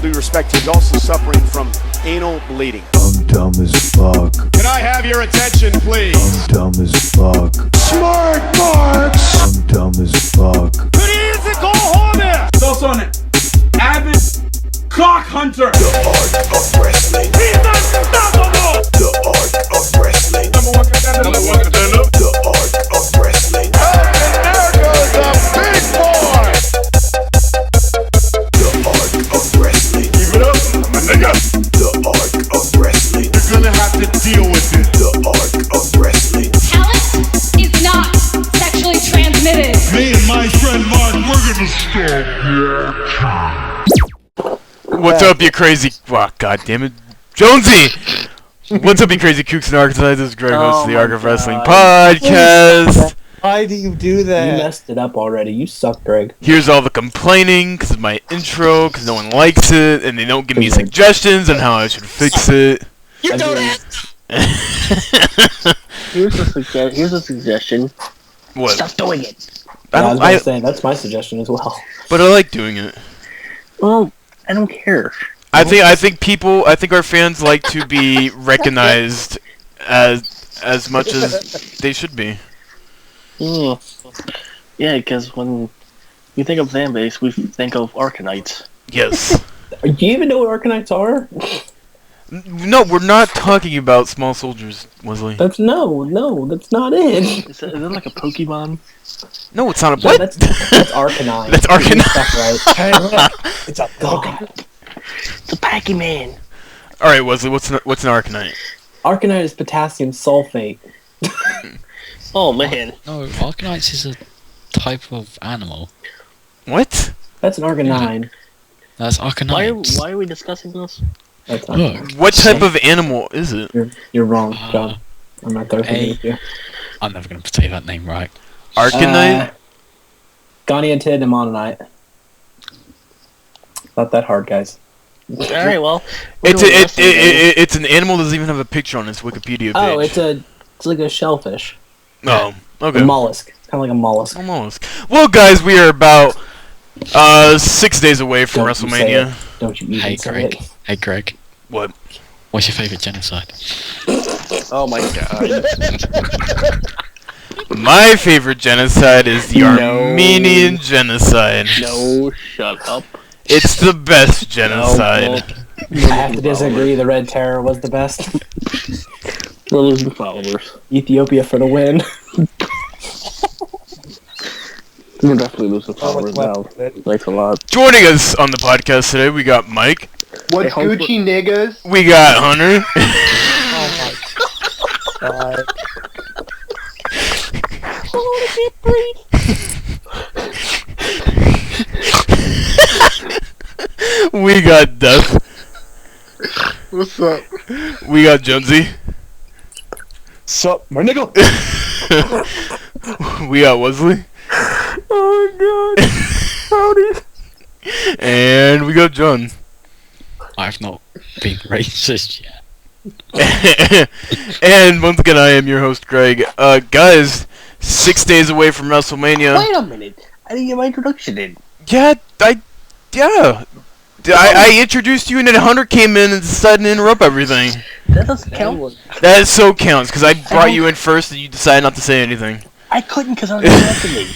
due respect, he's also suffering from anal bleeding. I'm dumb as fuck. Can I have your attention, please? I'm dumb as fuck. Smart marks! I'm dumb as fuck. He's also an avid cock hunter. The art of wrestling. He's unstoppable! The art of wrestling. Number one contender. The art of wrestling. And there goes the big boy! The art of wrestling. Keep it up, my nigga! The art of wrestling. You're gonna have to deal with it. The art of wrestling. Talent is not sexually transmitted. Me and my friend Mark, we're gonna stop. What's up, you crazy... Oh, God damn it. Jonesy! What's up, you crazy kooks and archetypes? This is Greg, host of the Arc of Wrestling podcast. Why do you do that? You messed it up already. You suck, Greg. Here's all the complaining, because of my intro, because no one likes it, and they don't give me suggestions on how I should fix it. You don't Here's a suggestion. What? Stop doing it. I was about to say, that's my suggestion as well. But I like doing it. Well, I don't care. I think our fans like to be recognized as much as they should be. Yeah, because when you think of fan base, we think of Arkanites. Yes. Do you even know what Arkanites are? No, we're not talking about small soldiers, Wesley. No, that's not it. Is that like a Pokemon? No, it's not a... No, What? that's Arcanine. That's Arcanine. Stuff, right? Hey, look, it's a God. It's a Pac-Man. Alright, Wesley, what's an Arcanite? Arcanite is potassium sulfate. Oh, man. No, Arkanites is a type of animal. What? That's an Arcanine. That's Arkanites. Why are we discussing this? That's not Look, What type of animal is it? You're wrong, John. I'm not there for you. I'm never going to say that name right. Arcanite? Goniatid and Mononite. Not that hard, guys. Alright, well. It's an animal that doesn't even have a picture on its Wikipedia page. Oh, it's like a shellfish. Oh, okay. A mollusk. Kind of like a mollusk. A mollusk. Well, guys, we are about 6 days away from Don't you say WrestleMania. it. Don't you even Hey, say Greg. it. Hey, Greg. What? What's your favourite genocide? Oh my god. My favorite genocide is the Armenian genocide. No, shut up. It's the best genocide. I have to disagree. The Red Terror was the best. We're losing followers. Ethiopia for the win. We're definitely losing followers now. Thanks a lot. Joining us on the podcast today, we got Mike. What's Gucci, niggas? We got Hunter. God. We got Death. What's up? We got Jonesy. Sup, my nigga? We got Wesley. Oh god. Howdy. And we got John. I've not been racist yet. And once again, I am your host, Greg. Guys, 6 days away from WrestleMania. Wait a minute. I didn't get my introduction in. Yeah. I introduced you, and then Hunter came in and decided to interrupt everything. That doesn't count. That so counts, because I brought you in first, and you decided not to say anything. I couldn't because I was listening.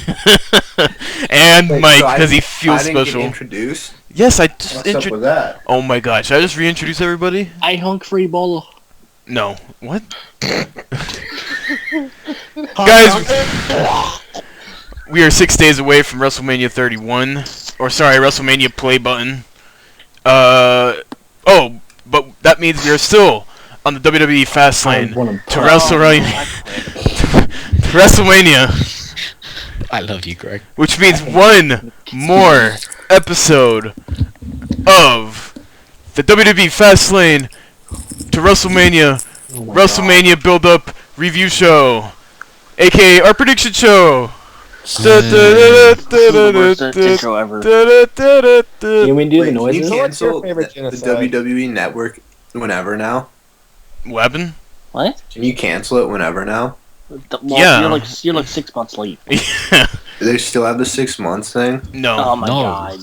And Wait, Mike, so because he feels I didn't special. Get introduced? Yes, I just What's up with introduced. that? Oh my god, should I just reintroduce everybody? I hunk free ball. No. What? Guys, we are 6 days away from WrestleMania 31. Or sorry, WrestleMania play button. Oh, but that means we are still on the WWE fast lane to WrestleMania. I love you, Greg. Which means one more episode of the WWE fast lane to WrestleMania. WrestleMania build-up review show, aka our prediction show. Intro ever. You mean do the Wait, noises? Can you What's your cancel favorite the genocide? WWE network whenever now? What happened? What? Can you cancel it whenever now? Well, Yeah. You're like 6 months late. Yeah. Do they still have the 6 months thing? No. Oh my No. god.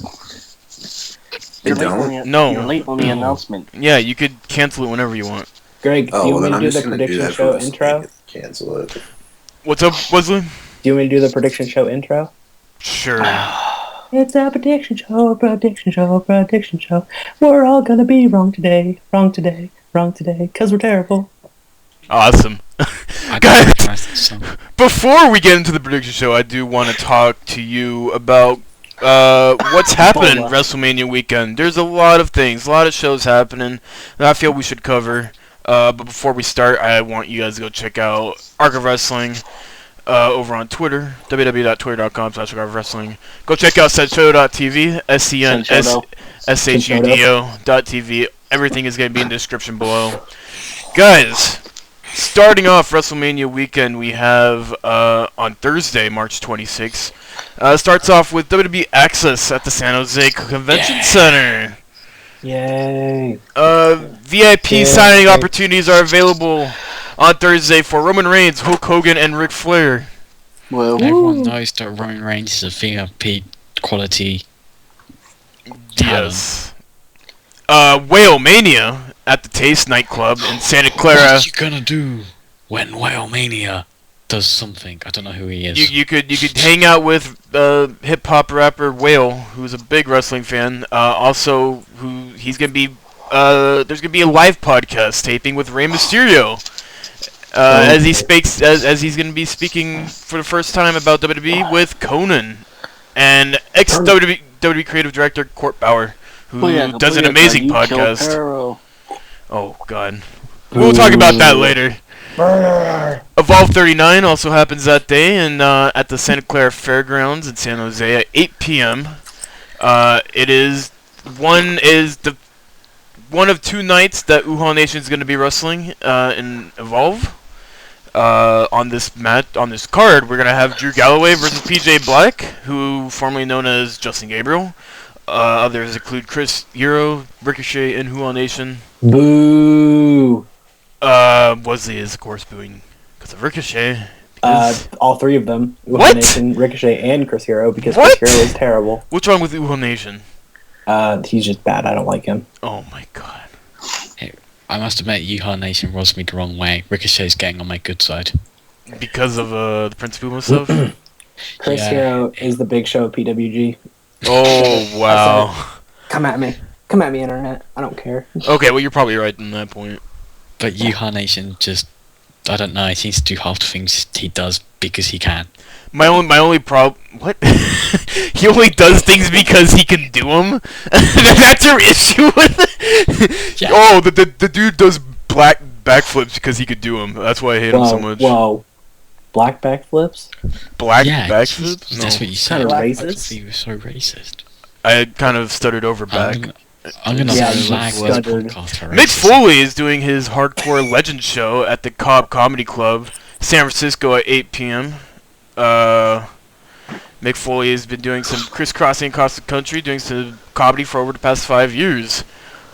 They don't? No. You're late on the announcement. Yeah, you could cancel it whenever you want. Greg, do Oh, you well, then want me I'm to do just the gonna do prediction that show for intro? and cancel it. What's up, Wesley? Do you want me to do the prediction show intro? Sure. It's a prediction show, prediction show, prediction show. We're all gonna be wrong today, wrong today, wrong today, cause we're terrible. Awesome. I Guys, don't recognize this song. before we get into the prediction show, I do want to talk to you about what's happening WrestleMania weekend. There's a lot of things, a lot of shows happening that I feel we should cover. But before we start, I want you guys to go check out Arc of Wrestling over on Twitter, www.twitter.com/arcofwrestling. Go check out SenShodo.tv, SCNSHUDO.tv. Everything is going to be in the description below. Guys, starting off WrestleMania weekend, we have on Thursday, March 26th. Starts off with WWE Access at the San Jose Convention Center. Yay. VIP signing opportunities are available on Thursday for Roman Reigns, Hulk Hogan, and Ric Flair. Well, Everyone knows that Roman Reigns is a VIP quality talent. Yes. Whale Mania at the Taste nightclub in Santa Clara. What you gonna do when Wrestlemania does something? I don't know who he is. You could hang out with hip hop rapper Whale, who's a big wrestling fan. Also, there's gonna be a live podcast taping with Rey Mysterio. As he's gonna be speaking for the first time about WWE with Conan and ex-WWE creative director Court Bauer, who does an amazing podcast. Oh God, we'll talk about that later. Evolve 39 also happens that day and at the Santa Clara Fairgrounds in San Jose at 8 p.m. It is one of two nights that Uhaa Nation is going to be wrestling in Evolve. On this card, we're going to have Drew Galloway versus PJ Black, who formerly known as Justin Gabriel. Others include Chris Hero, Ricochet, and Uhaa Nation. Boo! Wesley is of course booing because of Ricochet. All three of them. What? Nation, Ricochet, and Chris Hero, because What? Chris Hero is terrible. What's wrong with Uhaa Nation? He's just bad. I don't like him. Oh my God. I must admit, Uhaa Nation rubs me the wrong way. Ricochet's getting on my good side. Because of the Prince Puma stuff? Chris Hero is the big show at PWG. Oh, wow. Come at me. Come at me, internet. I don't care. Okay, well, you're probably right in that point. But Uhaa Nation just, I don't know, he seems to do half the things he does because he can. My only problem... What? He only does things because he can do them? That's your issue with it? Yeah. Oh, the dude does black backflips because he could do them. That's why I hate him so much. Whoa. Black backflips? Black Yeah, backflips? No. That's what you said. Kinda I racist. thought you were so racist. I kind of stuttered over back. I'm gonna Yeah, flag you this stuttered. podcast for Mick racism. Foley is doing his Hardcore Legend show at the Cobb Comedy Club, San Francisco at 8 p.m. Mick Foley has been doing some crisscrossing across the country, doing some comedy for over the past 5 years.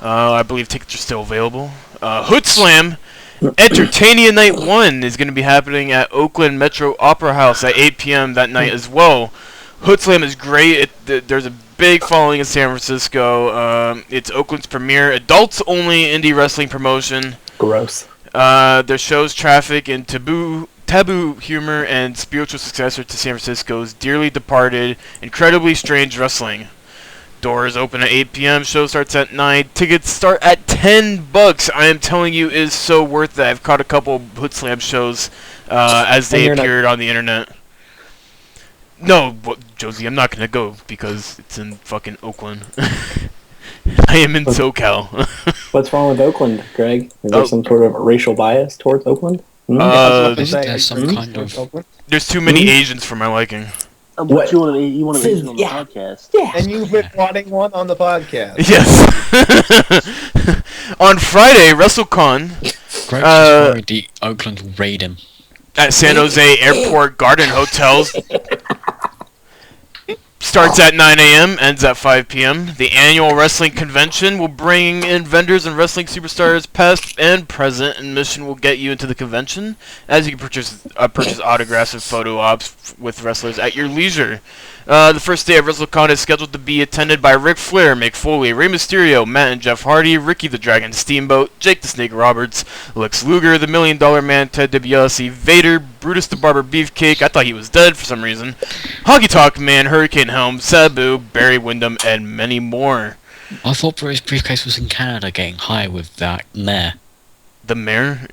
I believe tickets are still available. Hood Slam Entertainia Night 1 is going to be happening at Oakland Metro Opera House at 8 p.m. that night as well. Hood Slam is great. There's a big following in San Francisco. It's Oakland's premier adults-only indie wrestling promotion. Gross. Their shows traffic in taboo humor and spiritual successor to San Francisco's dearly departed, incredibly strange wrestling. Doors open at 8 p.m. Show starts at 9. Tickets start at $10. I am telling you, it is so worth it. I've caught a couple Hood Slam shows as they appeared on the internet. No, Josie, I'm not gonna go because it's in fucking Oakland. I am in SoCal. What's wrong with Oakland, Greg? Is there some sort of racial bias towards Oakland? There's some kind of... There's too many Asians for my liking. But you want to be on the podcast. Yeah. And you've been wanting one on the podcast. Yes. On Friday, WrestleCon Greg is worried the Oakland will raid him. at San Jose Airport Garden Hotels. Starts at 9 a.m., ends at 5 p.m. The annual wrestling convention will bring in vendors and wrestling superstars past and present, and admission will get you into the convention, as you can purchase autographs and photo ops with wrestlers at your leisure. The first day of WrestleCon is scheduled to be attended by Ric Flair, Mick Foley, Rey Mysterio, Matt and Jeff Hardy, Ricky the Dragon Steamboat, Jake the Snake Roberts, Lex Luger, the $1 Million Man, Ted DiBiase, Vader, Brutus the Barber Beefcake, I thought he was dead for some reason, Honky Tonk Man, Hurricane Helm, Sabu, Barry Windham, and many more. I thought Brutus Briefcase was in Canada getting high with that mayor. The mayor?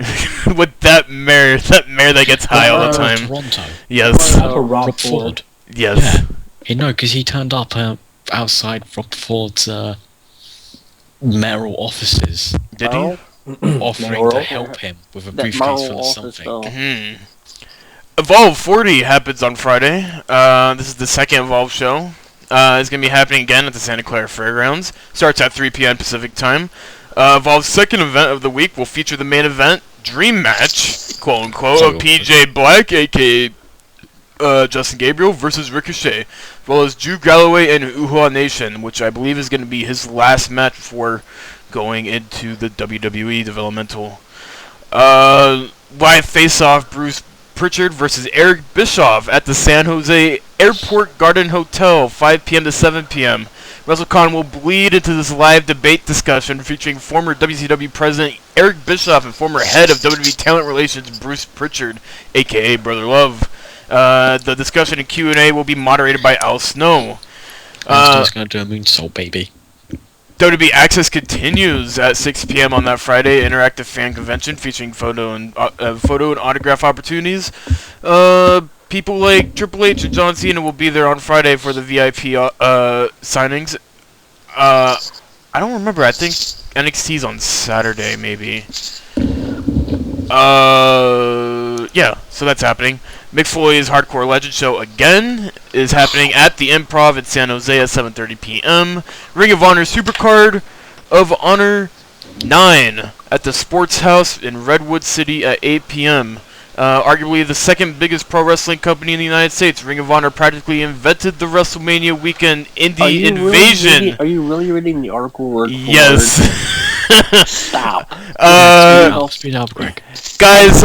With that mayor that gets high all the time. Toronto. Yes. Rob Ford. Yes. Yeah. No, because he turned up outside Rob Ford's mayoral offices. Did he? Offering to help him with a briefcase full of something. Evolve 40 happens on Friday. This is the second Evolve show. It's going to be happening again at the Santa Clara Fairgrounds. Starts at 3 p.m. Pacific time. Evolve's second event of the week will feature the main event, Dream Match, quote-unquote, of PJ Black, a.k.a. Justin Gabriel versus Ricochet, as well as Drew Galloway and Uhaa Nation, which I believe is going to be his last match before going into the WWE developmental. Live face-off, Bruce Pritchard versus Eric Bischoff at the San Jose Airport Garden Hotel, 5 p.m. to 7 p.m. WrestleCon will bleed into this live debate discussion featuring former WCW president Eric Bischoff and former head of WWE Talent Relations Bruce Pritchard, a.k.a. Brother Love. The discussion and Q&A will be moderated by Al Snow. He's going to do a moonsault, baby. WWE Access continues at 6 p.m. on that Friday. Interactive fan convention featuring photo and autograph opportunities. People like Triple H and John Cena will be there on Friday for the VIP signings. I don't remember. I think NXT's on Saturday, maybe. Yeah, so that's happening. Mick Foley's Hardcore Legend show again is happening at the Improv in San Jose at 7:30 p.m. Ring of Honor Supercard of Honor 9 at the Sports House in Redwood City at 8 p.m. Arguably the second biggest pro wrestling company in the United States, Ring of Honor practically invented the WrestleMania weekend indie invasion. Are you really reading the article word for Yes. word? Stop. Speed up, Greg. Guys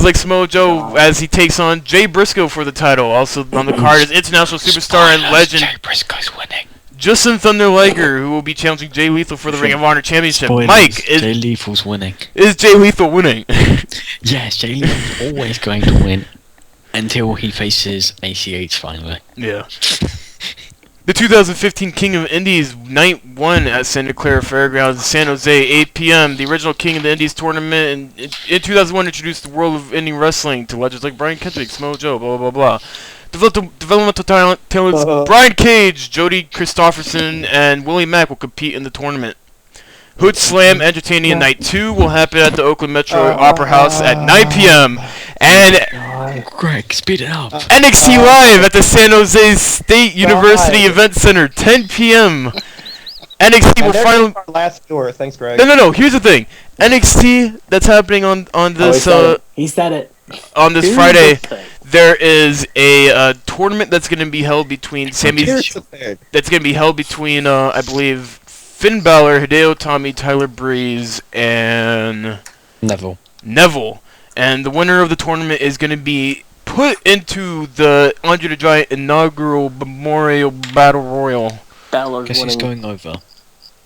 like Samoa Joe as he takes on Jay Briscoe for the title. Also on the card is international superstar and legend Jay Briscoe's winning. Justin Thunder Liger, who will be challenging Jay Lethal for the Ring of Honor Championship. Spoilers, Mike, Jay Lethal's winning. Is Jay Lethal winning? Yes, Jay Lethal's always going to win until he faces ACH finally. Yeah. The 2015 King of Indies Night 1 at Santa Clara Fairgrounds in San Jose, 8 p.m. The original King of the Indies tournament in 2001 introduced the world of indie wrestling to legends like Brian Kendrick, Samoa Joe, blah, blah, blah, blah. Developmental talents Brian Cage, Jody Christopherson, and Willie Mack will compete in the tournament. Hood Slam Entertaining Night 2 will happen at the Oakland Metro Opera House at 9 p.m. And Greg, speed it up. NXT Live at the San Jose State University Event Center, 10 p.m. NXT will finally last tour. Thanks, Greg. No. Here's the thing. NXT that's happening on this He said it. On this Friday. There is a tournament that's going to be held between I believe Finn Balor, Hideo Itami, Tyler Breeze, and Neville. And the winner of the tournament is going to be put into the Andre the Giant inaugural Memorial Battle Royal. Guess who's going over?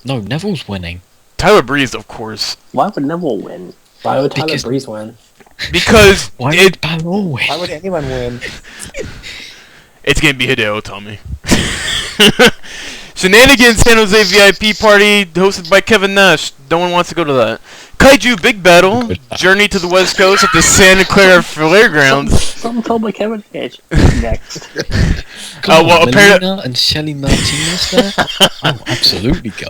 No, Neville's winning. Tyler Breeze, of course. Why would Neville win? Why would Tyler Breeze win? Because why would Balor win? Why would anyone win? It's going to be Hideo Itami. Shenanigans San Jose VIP party hosted by Kevin Nash. No one wants to go to that. Kaiju Big Battle, Journey to the West Coast at the Santa Clara Fairgrounds. Something told me Kevin Nash. Next. Well, apparently. And Shelly Martinez there? Oh, absolutely go.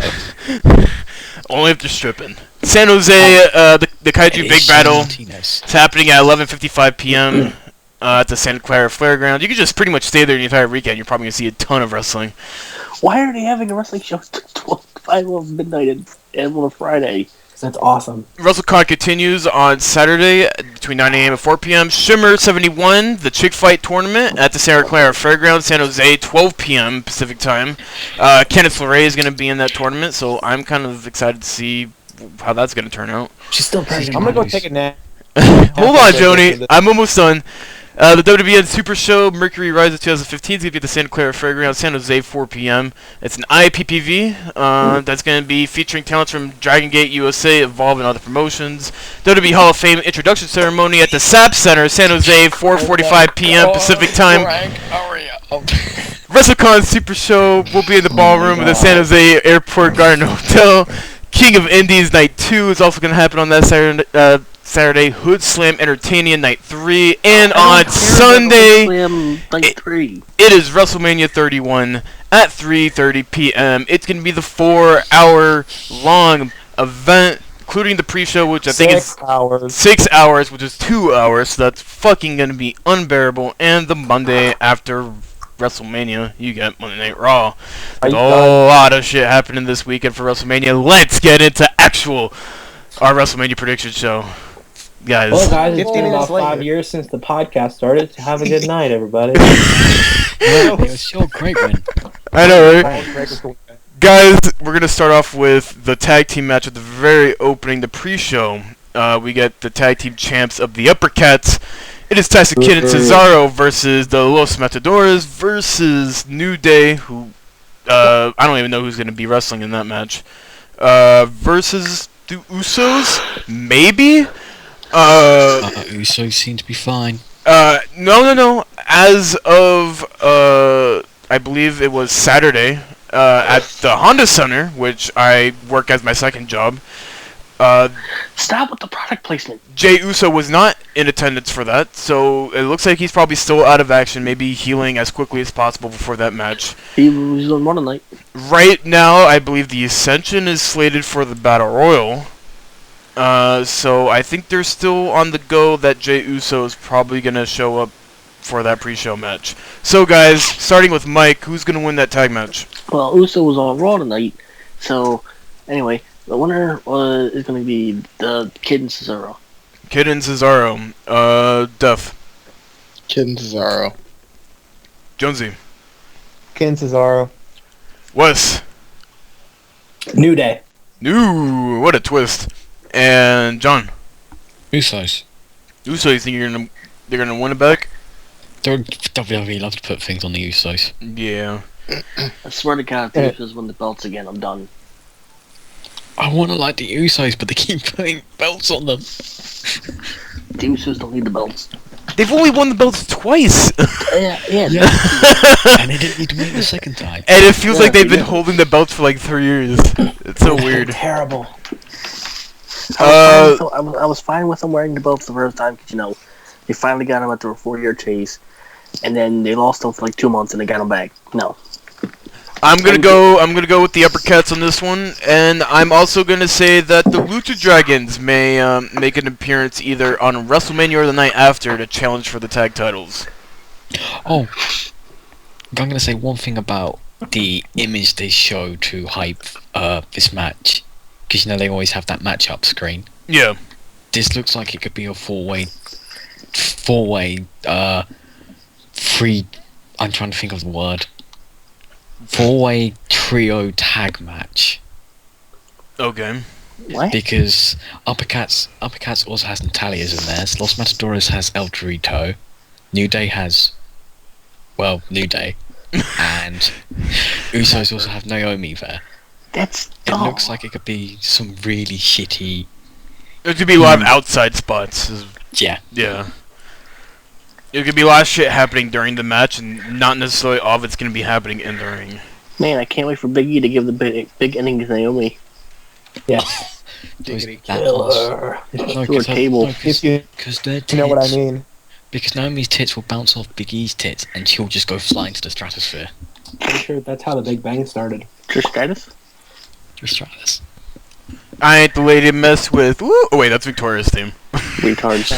Only if they're stripping. San Jose, the Kaiju Big Battle is happening at 11:55 p.m. At the Santa Clara Fairgrounds. You can just pretty much stay there the entire weekend. You're probably going to see a ton of wrestling. Why are they having a wrestling show at 5 midnight and on a Friday? That's awesome. WrestleCon continues on Saturday between 9 a.m. and 4 p.m. Shimmer 71, the Chick Fight Tournament at the Santa Clara Fairgrounds, San Jose, 12 p.m. Pacific Time. Kenneth LeRae is going to be in that tournament, so I'm kind of excited to see how that's going to turn out. She's still pregnant. I'm gonna go take a nap. Hold on, Joni. I'm almost done. The WWE Super Show Mercury Rise of 2015 is going to be at the Santa Clara Fairgrounds, San Jose, 4 p.m. It's an IPPV that's going to be featuring talents from Dragon Gate USA, Evolve, and other promotions. WWE Hall of Fame introduction ceremony at the SAP Center, San Jose, 4:45 p.m. Pacific Time. WrestleCon Super Show will be in the ballroom of the San Jose Airport Garden Hotel. King of Indies Night 2 is also going to happen on that Saturday. Hood Slam Entertainment Night 3, and on Sunday, it is WrestleMania 31 at 3:30 p.m. It's going to be the 4-hour long event, including the pre-show, which I think is 6 hours, which is 2 hours, so that's fucking going to be unbearable. And the Monday after WrestleMania, you get Monday Night Raw. There's a lot of shit happening this weekend for WrestleMania. Let's get into our WrestleMania prediction show. Guys. Well, guys, it's been about 5 years since the podcast started. Have a good night, everybody. It was sure great win. I know, right? Guys, we're going to start off with the tag team match at the very opening, the pre-show. We get the tag team champs of the Uppercats. It is Tyson Kidd and Cesaro versus the Los Matadores versus New Day, who I don't even know who's going to be wrestling in that match, versus the Usos, maybe? Usos seem to be fine. No. As of, I believe it was Saturday, at the Honda Center, which I work as my second job, Stop with the product placement. Jey Uso was not in attendance for that, so it looks like he's probably still out of action, maybe healing as quickly as possible before that match. He was on Raw tonight. Right now, I believe the Ascension is slated for the Battle Royal. So I think they're still on the go that Jey Uso is probably going to show up for that pre-show match. So guys, starting with Mike, who's going to win that tag match? Well, Uso was on Raw tonight, so anyway, the winner is going to be the Kid and Cesaro. Kid and Cesaro. Duff. Kid and Cesaro. Jonesy. Kid and Cesaro. Wes. New Day. Ooh, what a twist. And John. Usos. Usos, you think they're gonna win it back? WWE loves to put things on the Usos. Yeah. I swear to God, if the Usos win the belts again, I'm done. I want to like the Usos, but they keep putting belts on them. The Usos don't need the belts. They've only won the belts twice. Yeah. And they didn't need to win it the second time. And it feels like they've been holding the belts for like 3 years. It's so weird. Terrible. I was fine with them wearing the belts the first time because, they finally got them after a 4-year chase, and then they lost them for like 2 months and they got them back. No. I'm gonna go with the Uppercats on this one, and I'm also gonna say that the Lucha Dragons may make an appearance either on WrestleMania or the night after to challenge for the tag titles. Oh, I'm gonna say one thing about the image they show to hype this match, because they always have that match-up screen. Yeah. This looks like it could be a four-way. I'm trying to think of the word. 4-way trio tag match. Okay. What? Because Uppercats also has Natalia's in there. Los Matadores has El Torito. New Day has, New Day. And Usos also have Naomi there. That's It looks like it could be some really shitty... There could be a lot of outside spots. Yeah. Yeah. There could be a lot of shit happening during the match, and not necessarily all of it's going to be happening in the ring. Man, I can't wait for Big E to give the big ending to Naomi. Yes. Killer. To a table. Because their tits... You know what I mean? Because Naomi's tits will bounce off Big E's tits, and she'll just go flying to the stratosphere. Pretty sure that's how the Big Bang started. Trish Stratus? Trish Stratus. I ain't the lady to mess with. Woo! Oh wait, that's Victoria's theme. Retards.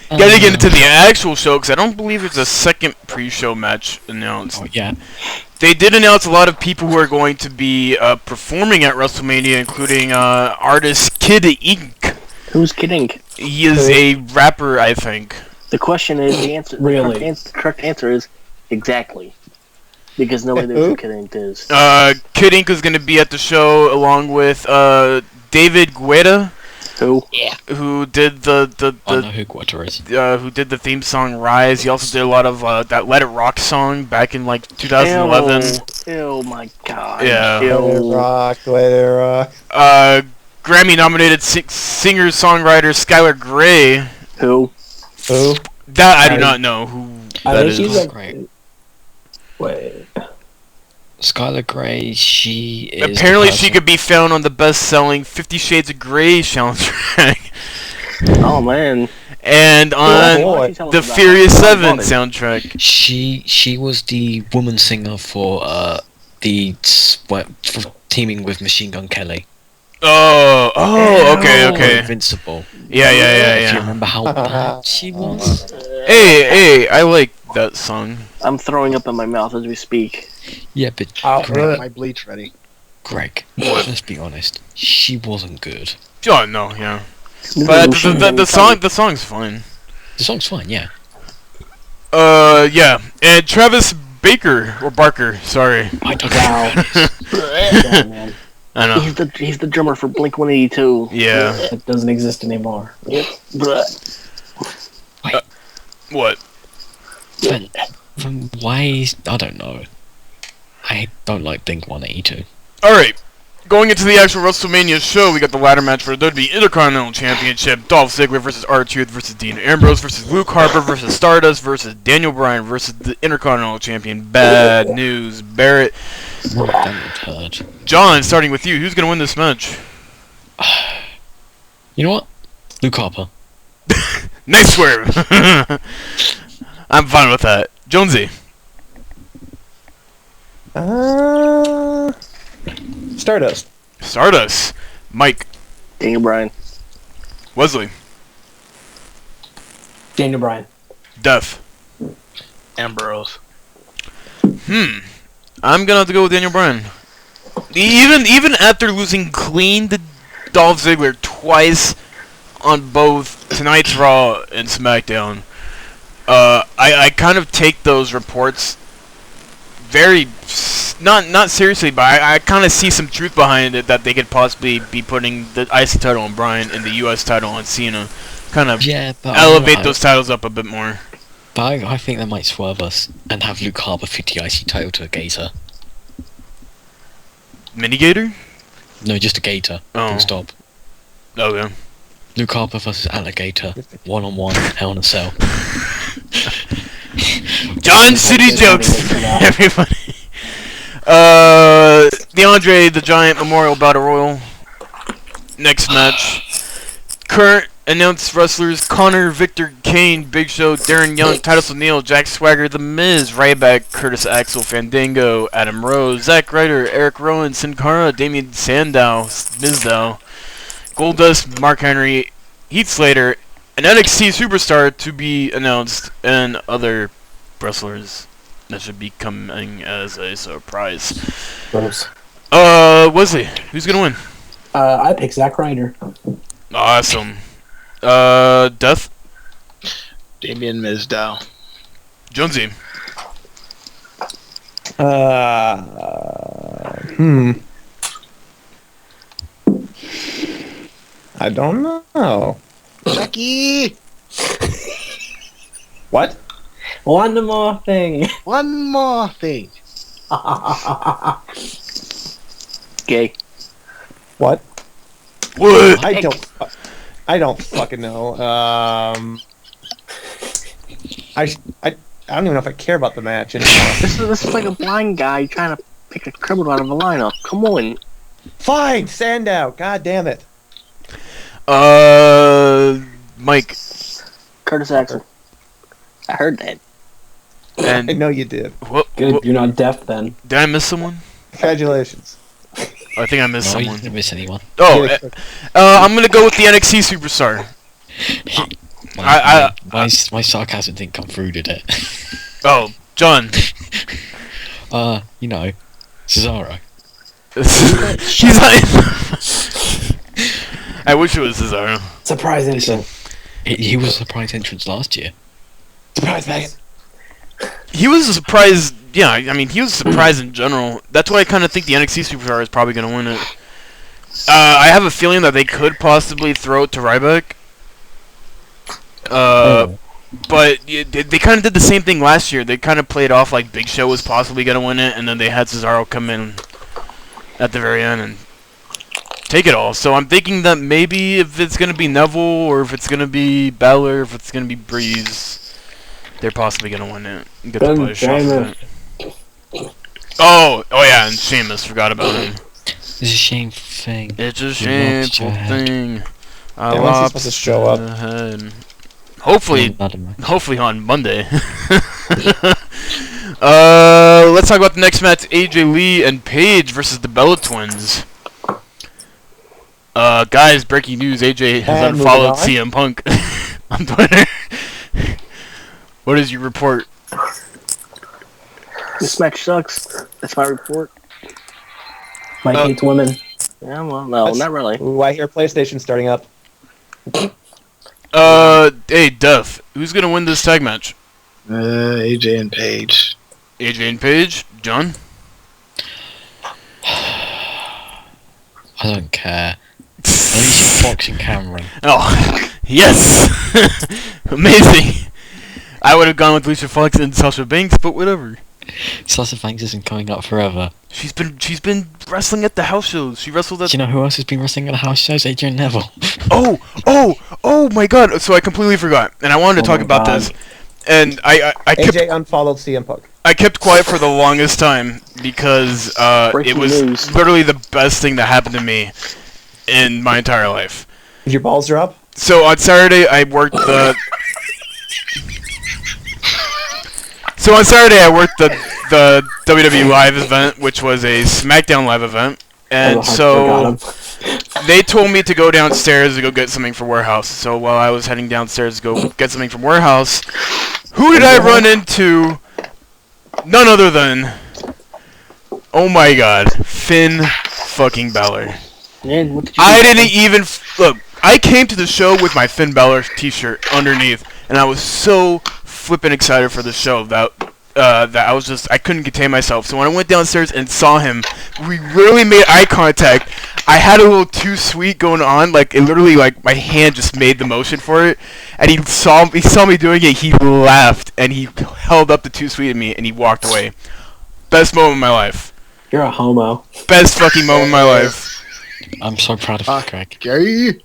Gotta get into the actual show, because I don't believe there's a second pre-show match announced. Oh, yeah. They did announce a lot of people who are going to be performing at WrestleMania, including artist Kid Ink, Who's Kid Ink? He is a rapper, I think. The question is the answer. Really? The correct answer is exactly. Because nobody knows who Kid Ink is. Kid Ink is going to be at the show along with David Guetta. Who? Yeah. Who did the I know who Guetta is. who did the theme song Rise. He also did a lot of that Let It Rock song back in like 2011. Ew, my god. Yeah. Let it rock, let it rock. Grammy nominated singer-songwriter Skylar Grey. Who? Who? That I do not know who I that think is. she's like. Great. Wait. Skylar Grey, she is. Apparently she could be found on the best-selling 50 Shades of Grey soundtrack. Oh man. And on boy. the Furious 7 soundtrack. She was the woman singer for for teaming with Machine Gun Kelly. Okay. Invincible. Yeah. If you remember how bad she was. Hey, I like that song. I'm throwing up in my mouth as we speak. Yeah, but My bleach ready. Greg, let's be honest. She wasn't good. Oh no, yeah. But the song's fine. The song's fine, yeah. Yeah. And Travis Barker, sorry. I don't Wow. know. Yeah, man. I know. He's the drummer for Blink 182. Yeah. It doesn't exist anymore. What? From why? I don't know. I don't like Blink 182. Alright. Going into the actual WrestleMania show, we got the ladder match for the WWE Intercontinental Championship. Dolph Ziggler versus R-Truth versus Dean Ambrose versus Luke Harper versus Stardust versus Daniel Bryan versus the Intercontinental Champion. Bad News Barrett. John, starting with you, who's going to win this match? You know what? Luke Harper. Nice swerve! I'm fine with that. Jonesy. Stardust. Mike. Daniel Bryan. Wesley. Daniel Bryan. Duff. Ambrose. I'm gonna have to go with Daniel Bryan. Even after losing clean to Dolph Ziggler twice on both tonight's Raw and SmackDown, I kind of take those reports very not seriously, but I kind of see some truth behind it that they could possibly be putting the IC title on Bryan and the US title on Cena, kind of elevate those titles up a bit more. But I think they might swerve us and have Luke Harper fit the IC title to a Gator. Mini-Gator? No, just a Gator. Oh. Full stop. Okay. Luke Harper versus Alligator. 1-on-1. Hell in a Cell. John City jokes, everybody. The Andre the Giant Memorial Battle Royal. Next match. Current announced wrestlers: Connor, Victor, Kane, Big Show, Darren Young, Titus O'Neil, Jack Swagger, The Miz, Ryback, Curtis Axel, Fandango, Adam Rose, Zack Ryder, Eric Rowan, Sin Cara, Damien Sandow, Mizdow, Goldust, Mark Henry, Heath Slater, an NXT superstar to be announced, and other wrestlers that should be coming as a surprise. Wesley, who's gonna win? I pick Zack Ryder. Awesome. Death? Damien Mizdow. Jonesy. I don't know. Chucky! What? One more thing. One more thing. Gay. What? What? I don't fucking know. I don't even know if I care about the match anymore. This is like a blind guy trying to pick a criminal out of a lineup. Come on. Fine, Sandow. God damn it. Mike. Curtis Axel. I heard that. And I know you did. Good, you're not deaf then. Did I miss someone? Congratulations. I think I missed No, you someone. didn't miss anyone. Oh, I'm gonna go with the NXT superstar. My sarcasm didn't come through, did it? Oh, John. You know, Cesaro. She's like. I wish it was Cesaro. Surprise entrance. He was a surprise entrance last year. Surprise Megan. He was a surprise. Yeah, I mean, he was a surprise in general. That's why I kind of think the NXT superstar is probably going to win it. I have a feeling that they could possibly throw it to Ryback. But they kind of did the same thing last year. They kind of played off like Big Show was possibly going to win it, and then they had Cesaro come in at the very end and take it all. So I'm thinking that maybe if it's going to be Neville, or if it's going to be Balor, if it's going to be Breeze, they're possibly going to win it and get to play a shot with it. Oh yeah, and Sheamus, forgot about him. It's a shameful thing. It's a shameful thing. I Yeah, when's he lost supposed to show up? the head. Hopefully on Monday. Let's talk about the next match: AJ Lee and Paige versus the Bella Twins. Guys, breaking news: AJ has And unfollowed moving CM Punk on Twitter. What is your report? This match sucks. That's my report. Mike hates women. Yeah, well, no, not really. Ooh, I hear PlayStation starting up. Hey, Duff, who's gonna win this tag match? AJ and Paige. AJ and Paige? John? I don't care. Alicia Fox and Cameron. Oh, yes! Amazing! I would have gone with Alicia Fox and Sasha Banks, but whatever. Sasha Banks isn't coming up forever. She's been wrestling at the house shows. She wrestled at... Do you know who else has been wrestling at the house shows? AJ Neville. Oh my god! So I completely forgot, and I wanted to talk about this. And I kept... AJ unfollowed CM Punk. I kept quiet for the longest time because it Breaking was news. literally the best thing that happened to me in my entire life. Did your balls drop? So on Saturday I worked the... So on Saturday I worked the WWE Live event, which was a SmackDown Live event, and so they told me to go downstairs to go get something for Warehouse. So while I was heading downstairs to go get something from Warehouse, who did I run into? None other than, oh my god, Finn fucking Balor. Man, what did you I do? didn't even look. I came to the show with my Finn Balor t-shirt underneath, and I was so flippin' excited for the show that I couldn't contain myself. So when I went downstairs and saw him, we literally made eye contact. I had a little too sweet going on, like it literally, like my hand just made the motion for it, and he saw me doing it. He laughed and he held up the too sweet at me and he walked away. Best moment of my life. You're a homo. Best fucking moment of my life. I'm so proud of you, Greg. Gary?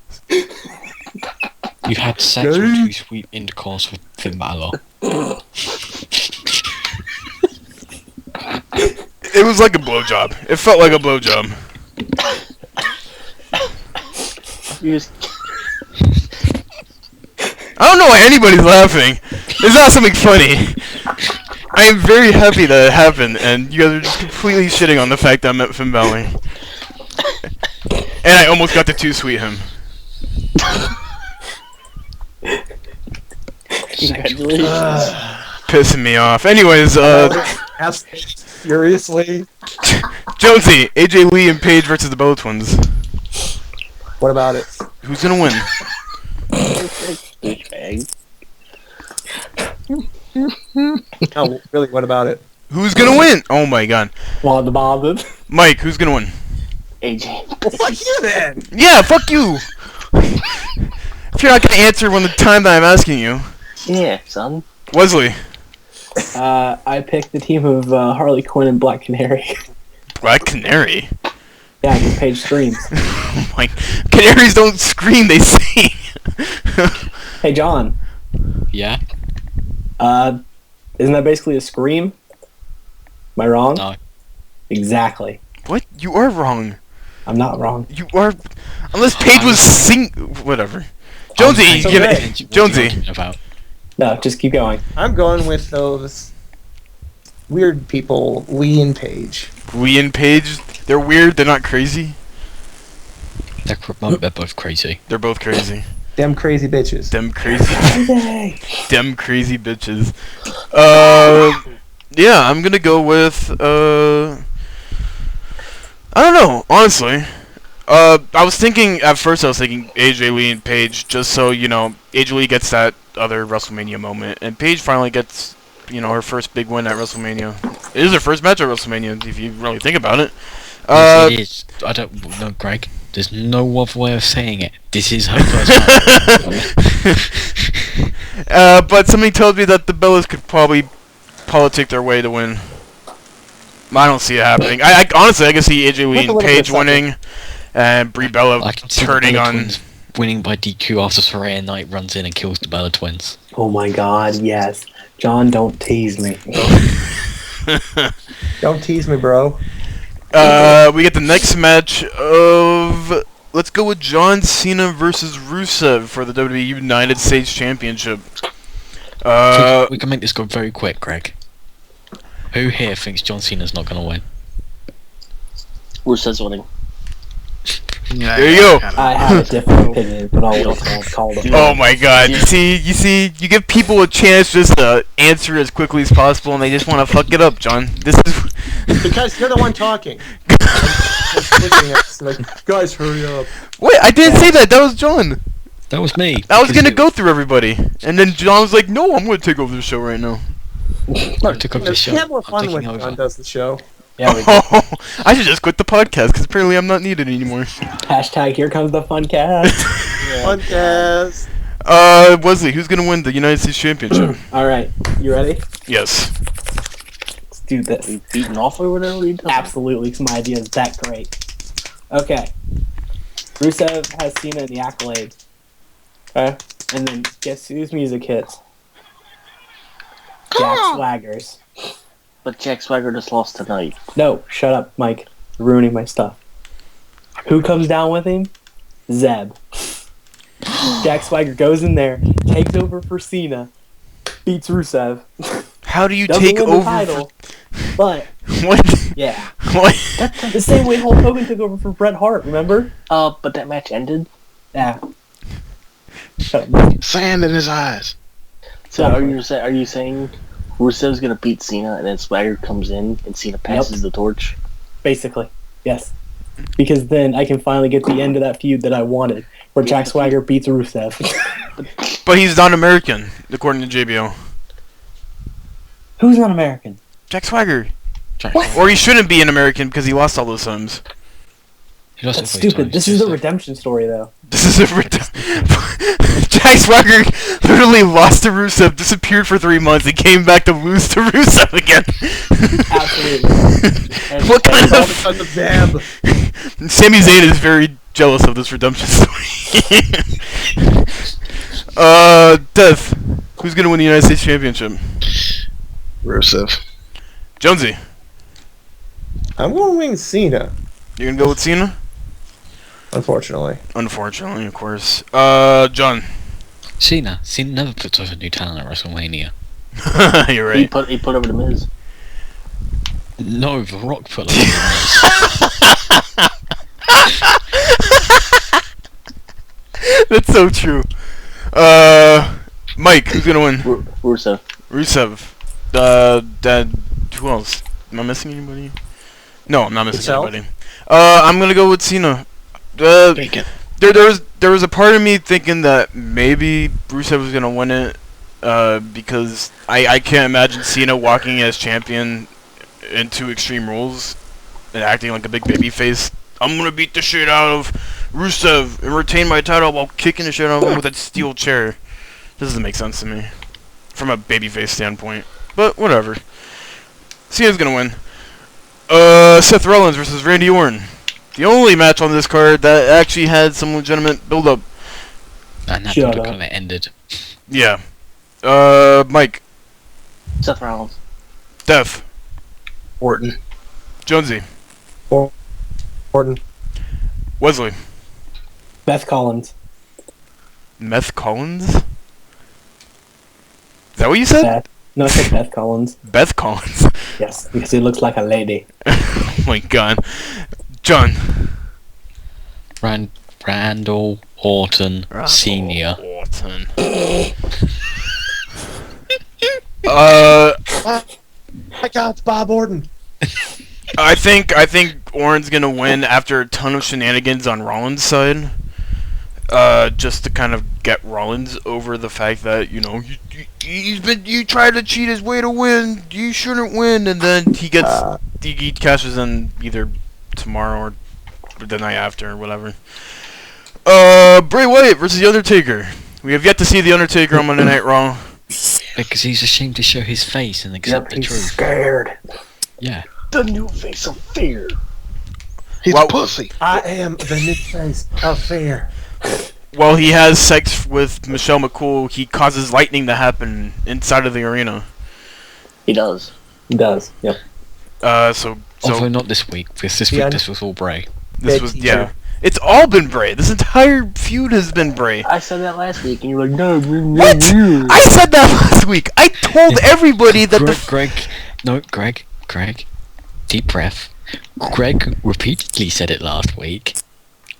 You had sex with two sweet intercourse with Finn Balor. It was like a blowjob. It felt like a blowjob. You just- I don't know why anybody's laughing. It's not something funny. I am very happy that it happened, and you guys are just completely shitting on the fact that I met Finn Balor. And I almost got to too sweet him. Congratulations. Pissing me off. Anyways, Ask furiously. Jonesy, AJ Lee and Paige versus the Bella Twins. What about it? Who's gonna win? Douchebag. No, really, what about it? Who's gonna win? Oh my god. Well, the bothered. Mike, who's gonna win? AJ. Well, fuck you then! Yeah, fuck you! If you're not gonna answer when the time that I'm asking you. Yeah, son. Wesley. I picked the team of Harley Quinn and Black Canary. Black Canary? Yeah, because Paige screams. Like, canaries don't scream, they sing! Hey, John. Yeah? Isn't that basically a scream? Am I wrong? No. Exactly. What? You are wrong. I'm not wrong. You are... Unless Paige was sing... Whatever. Jonesy, It's give okay. it... Jonesy. About? No, just keep going. I'm going with those weird people, Lee and Paige. Lee and Paige, they're weird, they're not crazy. They're both crazy. They're both crazy. Them crazy bitches. Them crazy... Yay. Them crazy bitches. Yeah, I'm gonna go with, I don't know, honestly. I was thinking at first. I was thinking AJ Lee and Paige, just so AJ Lee gets that other WrestleMania moment, and Paige finally gets her first big win at WrestleMania. It is her first match at WrestleMania, if you really think about it. Yes, it is. I don't know, Greg. There's no other way of saying it. This is her first match. But somebody told me that the Bellas could probably politic their way to win. I don't see it happening. I honestly, I can see AJ Lee and Paige winning, and Brie Bella turning on. Winning by DQ after Saraya Knight runs in and kills the Bella Twins. Oh my God, yes. John, don't tease me. Don't tease me, bro. We get the next match of... Let's go with John Cena versus Rusev for the WWE United States Championship. We can make this go very quick, Greg. Who here thinks John Cena's not going to win? Rusev's winning. Yeah, there you go. I have a different opinion, but I'll call it. Oh my God! You see, you give people a chance just to answer as quickly as possible, and they just want to fuck it up, John. This is Because you're the one talking. Like, guys, hurry up. Wait, I didn't say that. That was John. That was me. I was gonna go through everybody, and then John was like, "No, I'm gonna take over the show right now." I took over the show. We have more I'm fun when taking John over. does the show. Yeah, we I should just quit the podcast because apparently I'm not needed anymore. Hashtag here comes the fun cast. Fun cast. Wesley, who's gonna win the United States Championship? All right, you ready? Yes. Let's do this. Beaten off or whatever he does. Absolutely, because my idea is that great. Okay. Rusev has Cena in the accolades. Okay. And then guess whose music hits? Jack Swagger's. But Jack Swagger just lost tonight. No, shut up, Mike. You're ruining my stuff. Who comes down with him? Zeb. Jack Swagger goes in there, takes over for Cena, beats Rusev. How do you Doesn't take win the over? title, but What? yeah, What? the same way Hulk Hogan took over for Bret Hart. Remember? But that match ended. Yeah. Shut up, Mike. Sand in his eyes. So are you saying Rusev's gonna beat Cena and then Swagger comes in and Cena passes the torch? Basically, yes. Because then I can finally get the end of that feud that I wanted, where Jack Swagger beats Rusev. But he's not American, according to JBO. Who's not American? Jack Swagger. What? Or he shouldn't be an American because he lost all those times. He lost That's it 3 stupid. times, This is a so- redemption story, though. This is a Jack Swagger literally lost to Rusev, disappeared for 3 months, and came back to lose to Rusev again. Absolutely. What kind All of... because of Zeb. Sami Zayn is very jealous of this redemption story. Death. Who's gonna win the United States Championship? Rusev. Jonesy. I'm going to win Cena, You're gonna go with Cena? unfortunately. Unfortunately, of course. John. Cena never puts over new talent at WrestleMania. You're He right. put over the Miz. No, The Rock put over the That's so true. Mike, who's gonna win? Rusev. Rusev. Who else? Am I missing anybody? No, I'm not missing Yourself? anybody. I'm gonna go with Cena. Bacon. There was a part of me thinking that maybe Rusev was gonna win it, because I can't imagine Cena walking as champion into Extreme Rules and acting like a big baby face. I'm gonna beat the shit out of Rusev and retain my title while kicking the shit out of him with a steel chair. This doesn't make sense to me from a babyface standpoint, but whatever. Cena's gonna win. Seth Rollins versus Randy Orton. The only match on this card that actually had some legitimate build-up. And that Shut would up. kind of ended. Yeah. Mike. Seth Rollins. Death. Orton. Jonesy. Orton. Wesley. Beth Collins. Meth Collins? Is that what you said? Beth. No, I said Beth Collins. Beth Collins. Yes, because it looks like a lady. Oh my god. John. Randall Orton Senior. Orton. My God, it's Bob Orton. I think Orton's gonna win after a ton of shenanigans on Rollins' side. Just to kind of get Rollins over the fact that, you know, you tried to cheat his way to win, you shouldn't win, and then he cashes in either tomorrow or the night after or whatever. Bray Wyatt versus The Undertaker. We have yet to see The Undertaker on Monday Night Raw. Because he's ashamed to show his face and accept the he's truth. scared. Yeah. The new face of fear. He's Well- a pussy. I am the new face of fear. While he has sex with Michelle McCool, he causes lightning to happen inside of the arena. He does. He does. Yep. So Although not this week, because this Yeah. week this was all Bray. this was, yeah. It's all been Bray. This entire feud has been Bray. I said that last week, and you were like, no, What? I said that last week. I told everybody that Greg, deep breath. Greg repeatedly said it last week.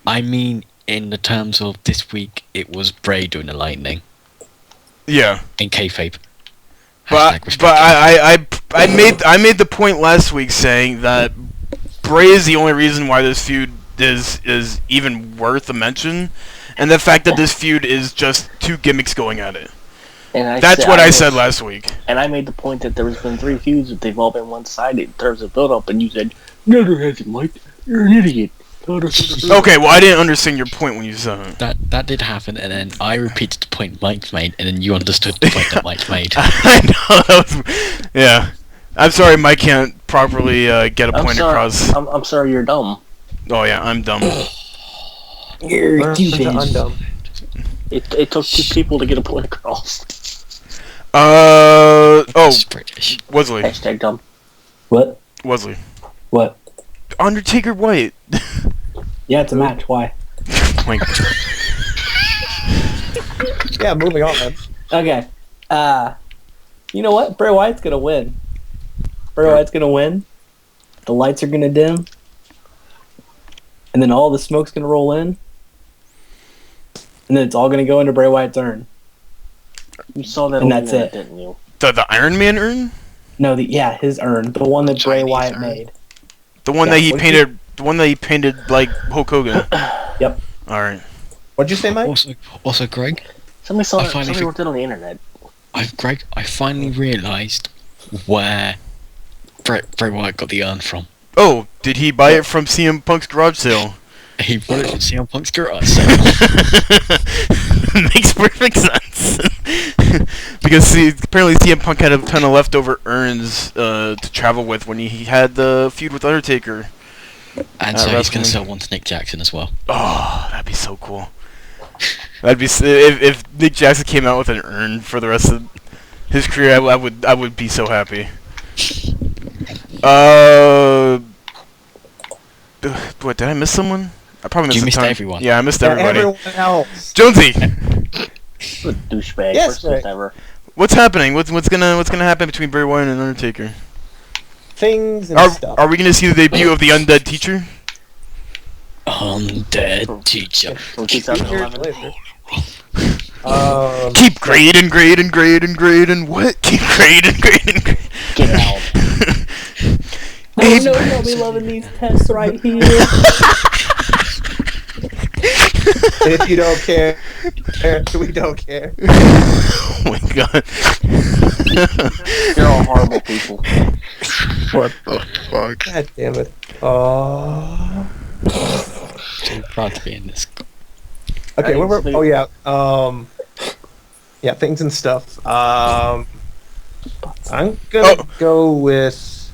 I mean, in the terms of this week, it was Bray doing the lightning. Yeah. In kayfabe. But I made the point last week saying that Bray is the only reason why this feud is even worth a mention, and the fact that this feud is just two gimmicks going at it. And That's what I said last week. And I made the point that there's been 3 feuds, but they've all been one-sided in terms of build-up, and you said, no, there hasn't, Mike. You're an idiot. Okay, well, I didn't understand your point when you said it. That did happen, and then I repeated the point Mike made, and then you understood the point that Mike made. I know, that was, yeah. I'm sorry Mike can't properly get a point across. I'm sorry you're dumb. Oh yeah, I'm dumb. You're I'm dumb. It took 2 people to get a point across. It's British. Wesley. Hashtag dumb. What? Wesley. What? Undertaker White. Yeah, it's a match. Why? Oh my God. Yeah, moving on, man. Okay. You know what? Bray Wyatt's gonna win. Bray Wyatt's gonna win. The lights are gonna dim. And then all the smoke's gonna roll in. And then it's all gonna go into Bray Wyatt's urn. You saw that And on that's the internet, it. didn't you? The Iron Man urn? No, his urn. The one that Bray Chinese Wyatt urn. made. The one Yeah, that he what'd painted. The one that he painted like Hulk Hogan. Yep. All right. What'd you say, Mike? Also, Greg, Somebody saw I it. finally Somebody fi- wrote it on the internet. I finally realised where Bray Wyatt got the urn from. Oh, did he buy it from CM Punk's garage sale? He bought it from CM Punk's garage sale. Makes perfect sense. Because apparently CM Punk had a ton of leftover urns to travel with when he had the feud with Undertaker. And so he's going to sell one to Nick Jackson as well. Oh, that'd be so cool. That'd be if Nick Jackson came out with an urn for the rest of his career. I would be so happy. What, did I miss someone? I probably missed You a missed ton. everyone. Yeah, I missed everybody. Everyone else. Jonesy, What a douchebag. Yes, Worst Greg. gift ever. what's happening? What's gonna happen between Bray Wyatt and Undertaker? Things and Are stuff. we gonna see the debut of the Undead Teacher? Undead teacher. From Years 2011. later. Keep grading, grading, grading, grading. What? Keep grading, grading, grading. Get out. Hey, Oh no, you'll be loving these tests right here. If you don't care, we don't care. Oh my God. You're all horrible people. What the fuck? God damn it. Oh. I'm proud to be in this. Okay, Right, where so- oh yeah. Yeah, things and stuff. I'm gonna go with.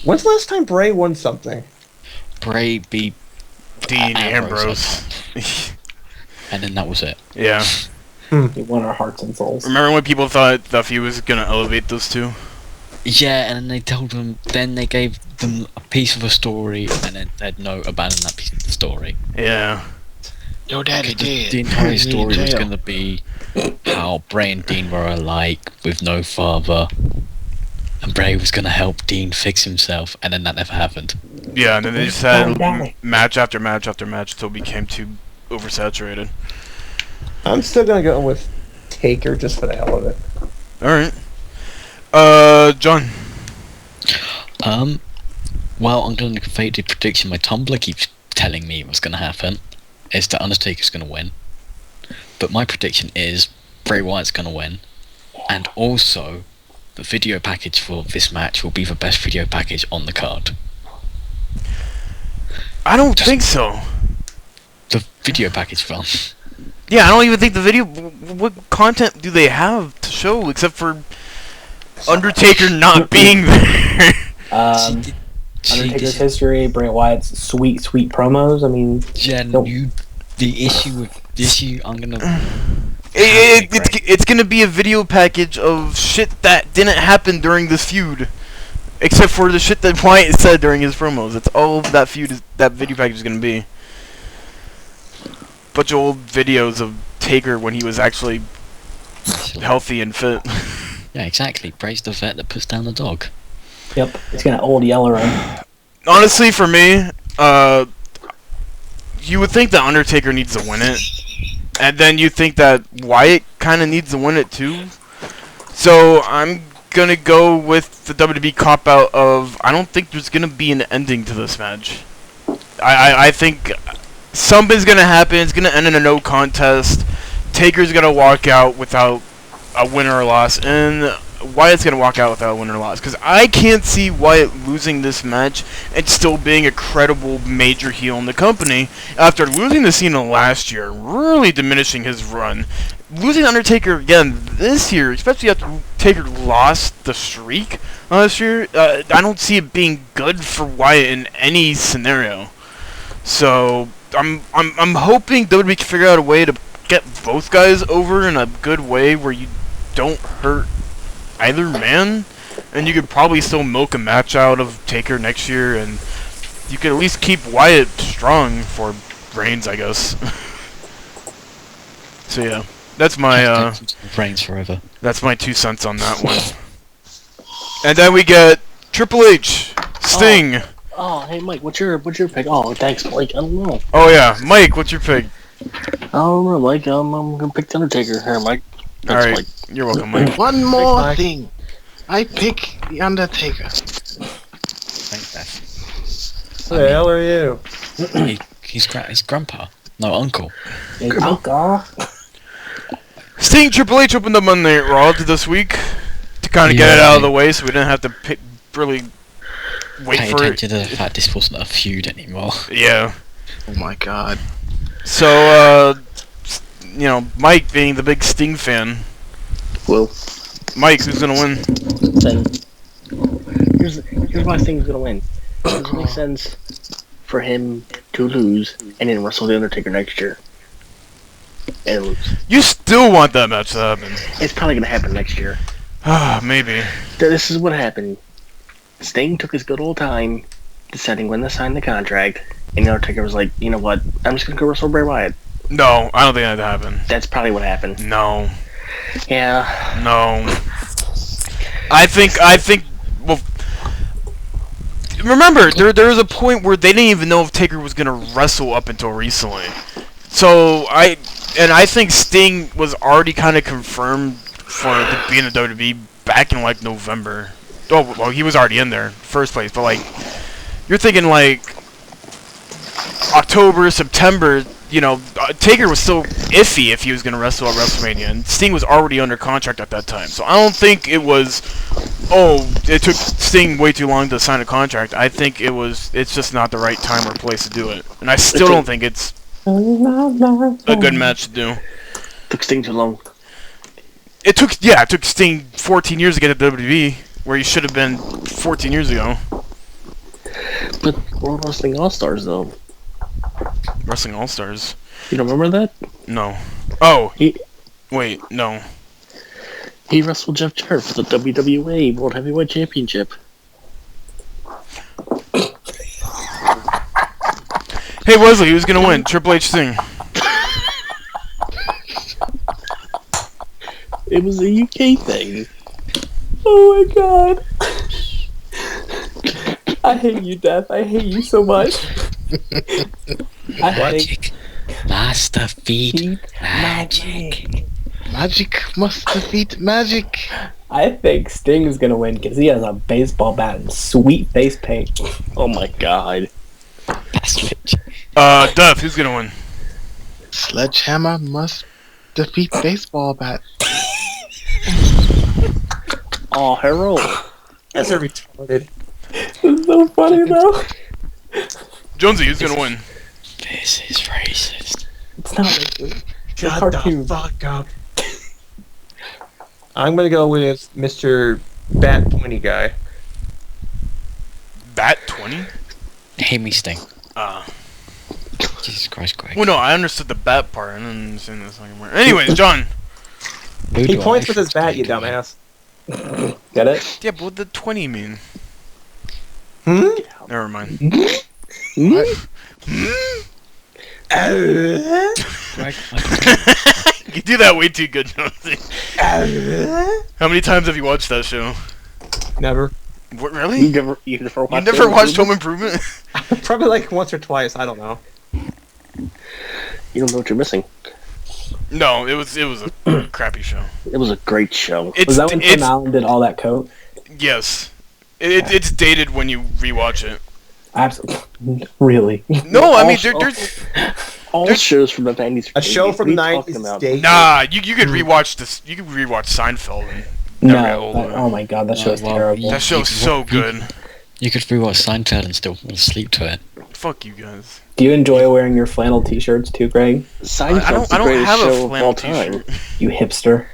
When's the last time Bray won something? Bray beat Dean Ambrose. Ambrose. and then that was it. Yeah. He won our hearts and souls. Remember when people thought he was gonna elevate those two? Yeah, and then they told them, then they gave them a piece of a story, and then said, no, abandon that piece of the story. Yeah. Your daddy dead. The entire He's in story was jail. going to be how Bray and Dean were alike, with no father, and Bray was going to help Dean fix himself, and then that never happened. Yeah, and then they just had match after match after match until it became too oversaturated. I'm still gonna go with Taker just for the hell of it. Alright. John. Well, I'm going to convey the prediction my Tumblr keeps telling me was going to happen. Is that Undertaker's going to win. But my prediction is Bray Wyatt's going to win. And also, the video package for this match will be the best video package on the card. I don't think so. The video package film. Yeah, I don't even think the video... What content do they have to show except for Undertaker not being there? Undertaker's history, Bray Wyatt's sweet promos. I mean, Jen, the issue I'm gonna. It's gonna be a video package of shit that didn't happen during this feud, except for the shit that Wyatt said during his promos. That's all that that video package is gonna be. Bunch of old videos of Taker when he was actually healthy and fit. Yeah, exactly. Bray's the vet that puts down the dog. Yep, it's gonna old Yeller him. Honestly, for me, you would think that Undertaker needs to win it, and then you think that Wyatt kind of needs to win it too. So I'm gonna go with the WWE cop out of I don't think there's gonna be an ending to this match. I think something's gonna happen. It's gonna end in a no contest. Taker's gonna walk out without a win or a loss, and Wyatt's gonna walk out without a win or a loss. Because I can't see Wyatt losing this match and still being a credible major heel in the company after losing to Cena last year, really diminishing his run. Losing Undertaker again this year, especially after Taker lost the streak last year, I don't see it being good for Wyatt in any scenario. So I'm hoping WWE can figure out a way to get both guys over in a good way where you don't hurt either man, and you could probably still milk a match out of Taker next year, and you could at least keep Wyatt strong for Reigns, I guess. So yeah, that's my Reigns forever. That's my 2 cents on that one. And then we get Triple H, Sting. Oh, hey Mike, what's your pick? Oh, thanks, Mike. I don't know. Oh yeah, Mike, what's your pick? I don't know, Mike. I'm gonna pick the Undertaker here, Mike. Thanks, All right, Mike. you're welcome, Mike. One more thing. I pick the Undertaker. Thanks, Beth. Who the hell are you? He's grandpa. No, uncle. Hey, uncle. Sting Triple H opened up Monday Night Raw this week to kind of get it out of the way, so we didn't have to really wait Pay for attention it. to the fact this wasn't a feud anymore. Yeah. Oh my god. So, you know, Mike being the big Sting fan. Well, Mike, who's gonna win? then here's why Sting's gonna win. It doesn't make sense for him to lose and then wrestle the Undertaker next year and lose. You still want that match to happen? It's probably gonna happen next year. Maybe. This is what happened. Sting took his good old time deciding when to sign the contract, and the Undertaker was like, you know what, I'm just gonna go wrestle Bray Wyatt. No, I don't think that happened. That's probably what happened. No. Yeah. No. I think, well, remember, there was a point where they didn't even know if Taker was gonna wrestle up until recently. So, I think Sting was already kind of confirmed for to be in the WWE back in, like, November. Oh, well, he was already in there, first place, but, like, you're thinking, like, October, September, you know, Taker was still iffy if he was going to wrestle at WrestleMania, and Sting was already under contract at that time. So I don't think it was, it took Sting way too long to sign a contract. I think it's just not the right time or place to do it. And I still don't think it's a good match to do. Took Sting too long. It took Sting 14 years to get to WWE, where he should have been 14 years ago. But World Wrestling All-Stars, though. Wrestling All-Stars. You don't remember that? No. Oh. Wait, no. He wrestled Jeff Jarrett for the WWE World Heavyweight Championship. Hey, Wesley, who's gonna win? Triple H Sting. It was a UK thing. Oh my god. I hate you, Death. I hate you so much. Magic must defeat magic. Magic must defeat magic. I think Sting's gonna win because he has a baseball bat and sweet face paint. Oh my god. That's rich. Duff, who's gonna win? Sledgehammer must defeat baseball bat. Oh, Harold. That's a retarded. It's so funny though. Jonesy, who's gonna win? This is racist. It's not like Shut cartoon. the fuck up. I'm gonna go with Mr. Bat 20 guy. Bat 20? Hit Sting. Jesus Christ, Greg. Well, no, I understood the bat part. I didn't understand the second part. Anyways, John. Who He do points I with his bat, you think? dumbass. Get it? Yeah, but what did 20 mean? Never mind. Greg, You do that way too good, Jonesy. How many times have you watched that show? Never. What, really? You never watched You never watched Home Improvement? Probably like once or twice, I don't know. You don't know what you're missing. No, it was a crappy show. It was a great show. It's Was that when Tim Allen did all that coke? yes. It's dated when you rewatch it. Absolutely. Really? No, I mean Also- there's All There's- shows from the 90s. A show from the What are you talking 90s about? dated. nah. You could rewatch this. You could rewatch Seinfeld. And No. never get old of it. Oh my god, that show's well, terrible. That show's so good. You could rewatch Seinfeld and still fall asleep to it. Fuck you guys. Do you enjoy wearing your flannel t-shirts too, Greg? Seinfeld's I the don't greatest have a show of flannel all time. t-shirt. You hipster.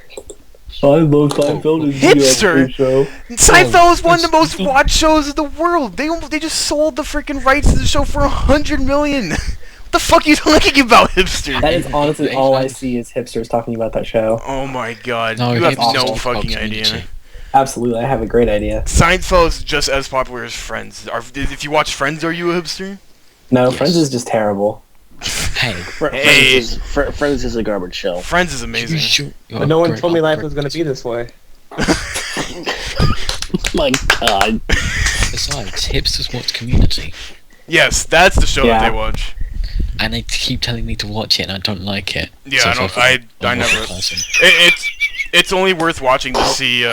I love Seinfeld. Hipster? Show. Seinfeld is one of the most watched shows in the world. They just sold the freaking rights to the show for $100 million. What the fuck are you talking about, hipster? That is honestly all I see is hipsters talking about that show. Oh my god, No, you have hipsters no don't fucking fuck idea. community. Absolutely, I have a great idea. Seinfeld is just as popular as Friends. If you watch Friends, are you a hipster? No, Friends is just terrible. Hey, Hey. Friends is a garbage show. Friends is amazing. But no one told me life was gonna be this way. My god. Besides, hipsters watch Community, Yes, that's the show that Yeah. they watch. and they keep telling me to watch it, and I don't like it. Yeah, So I don't. far, I I'm not never. a person. It's only worth watching to see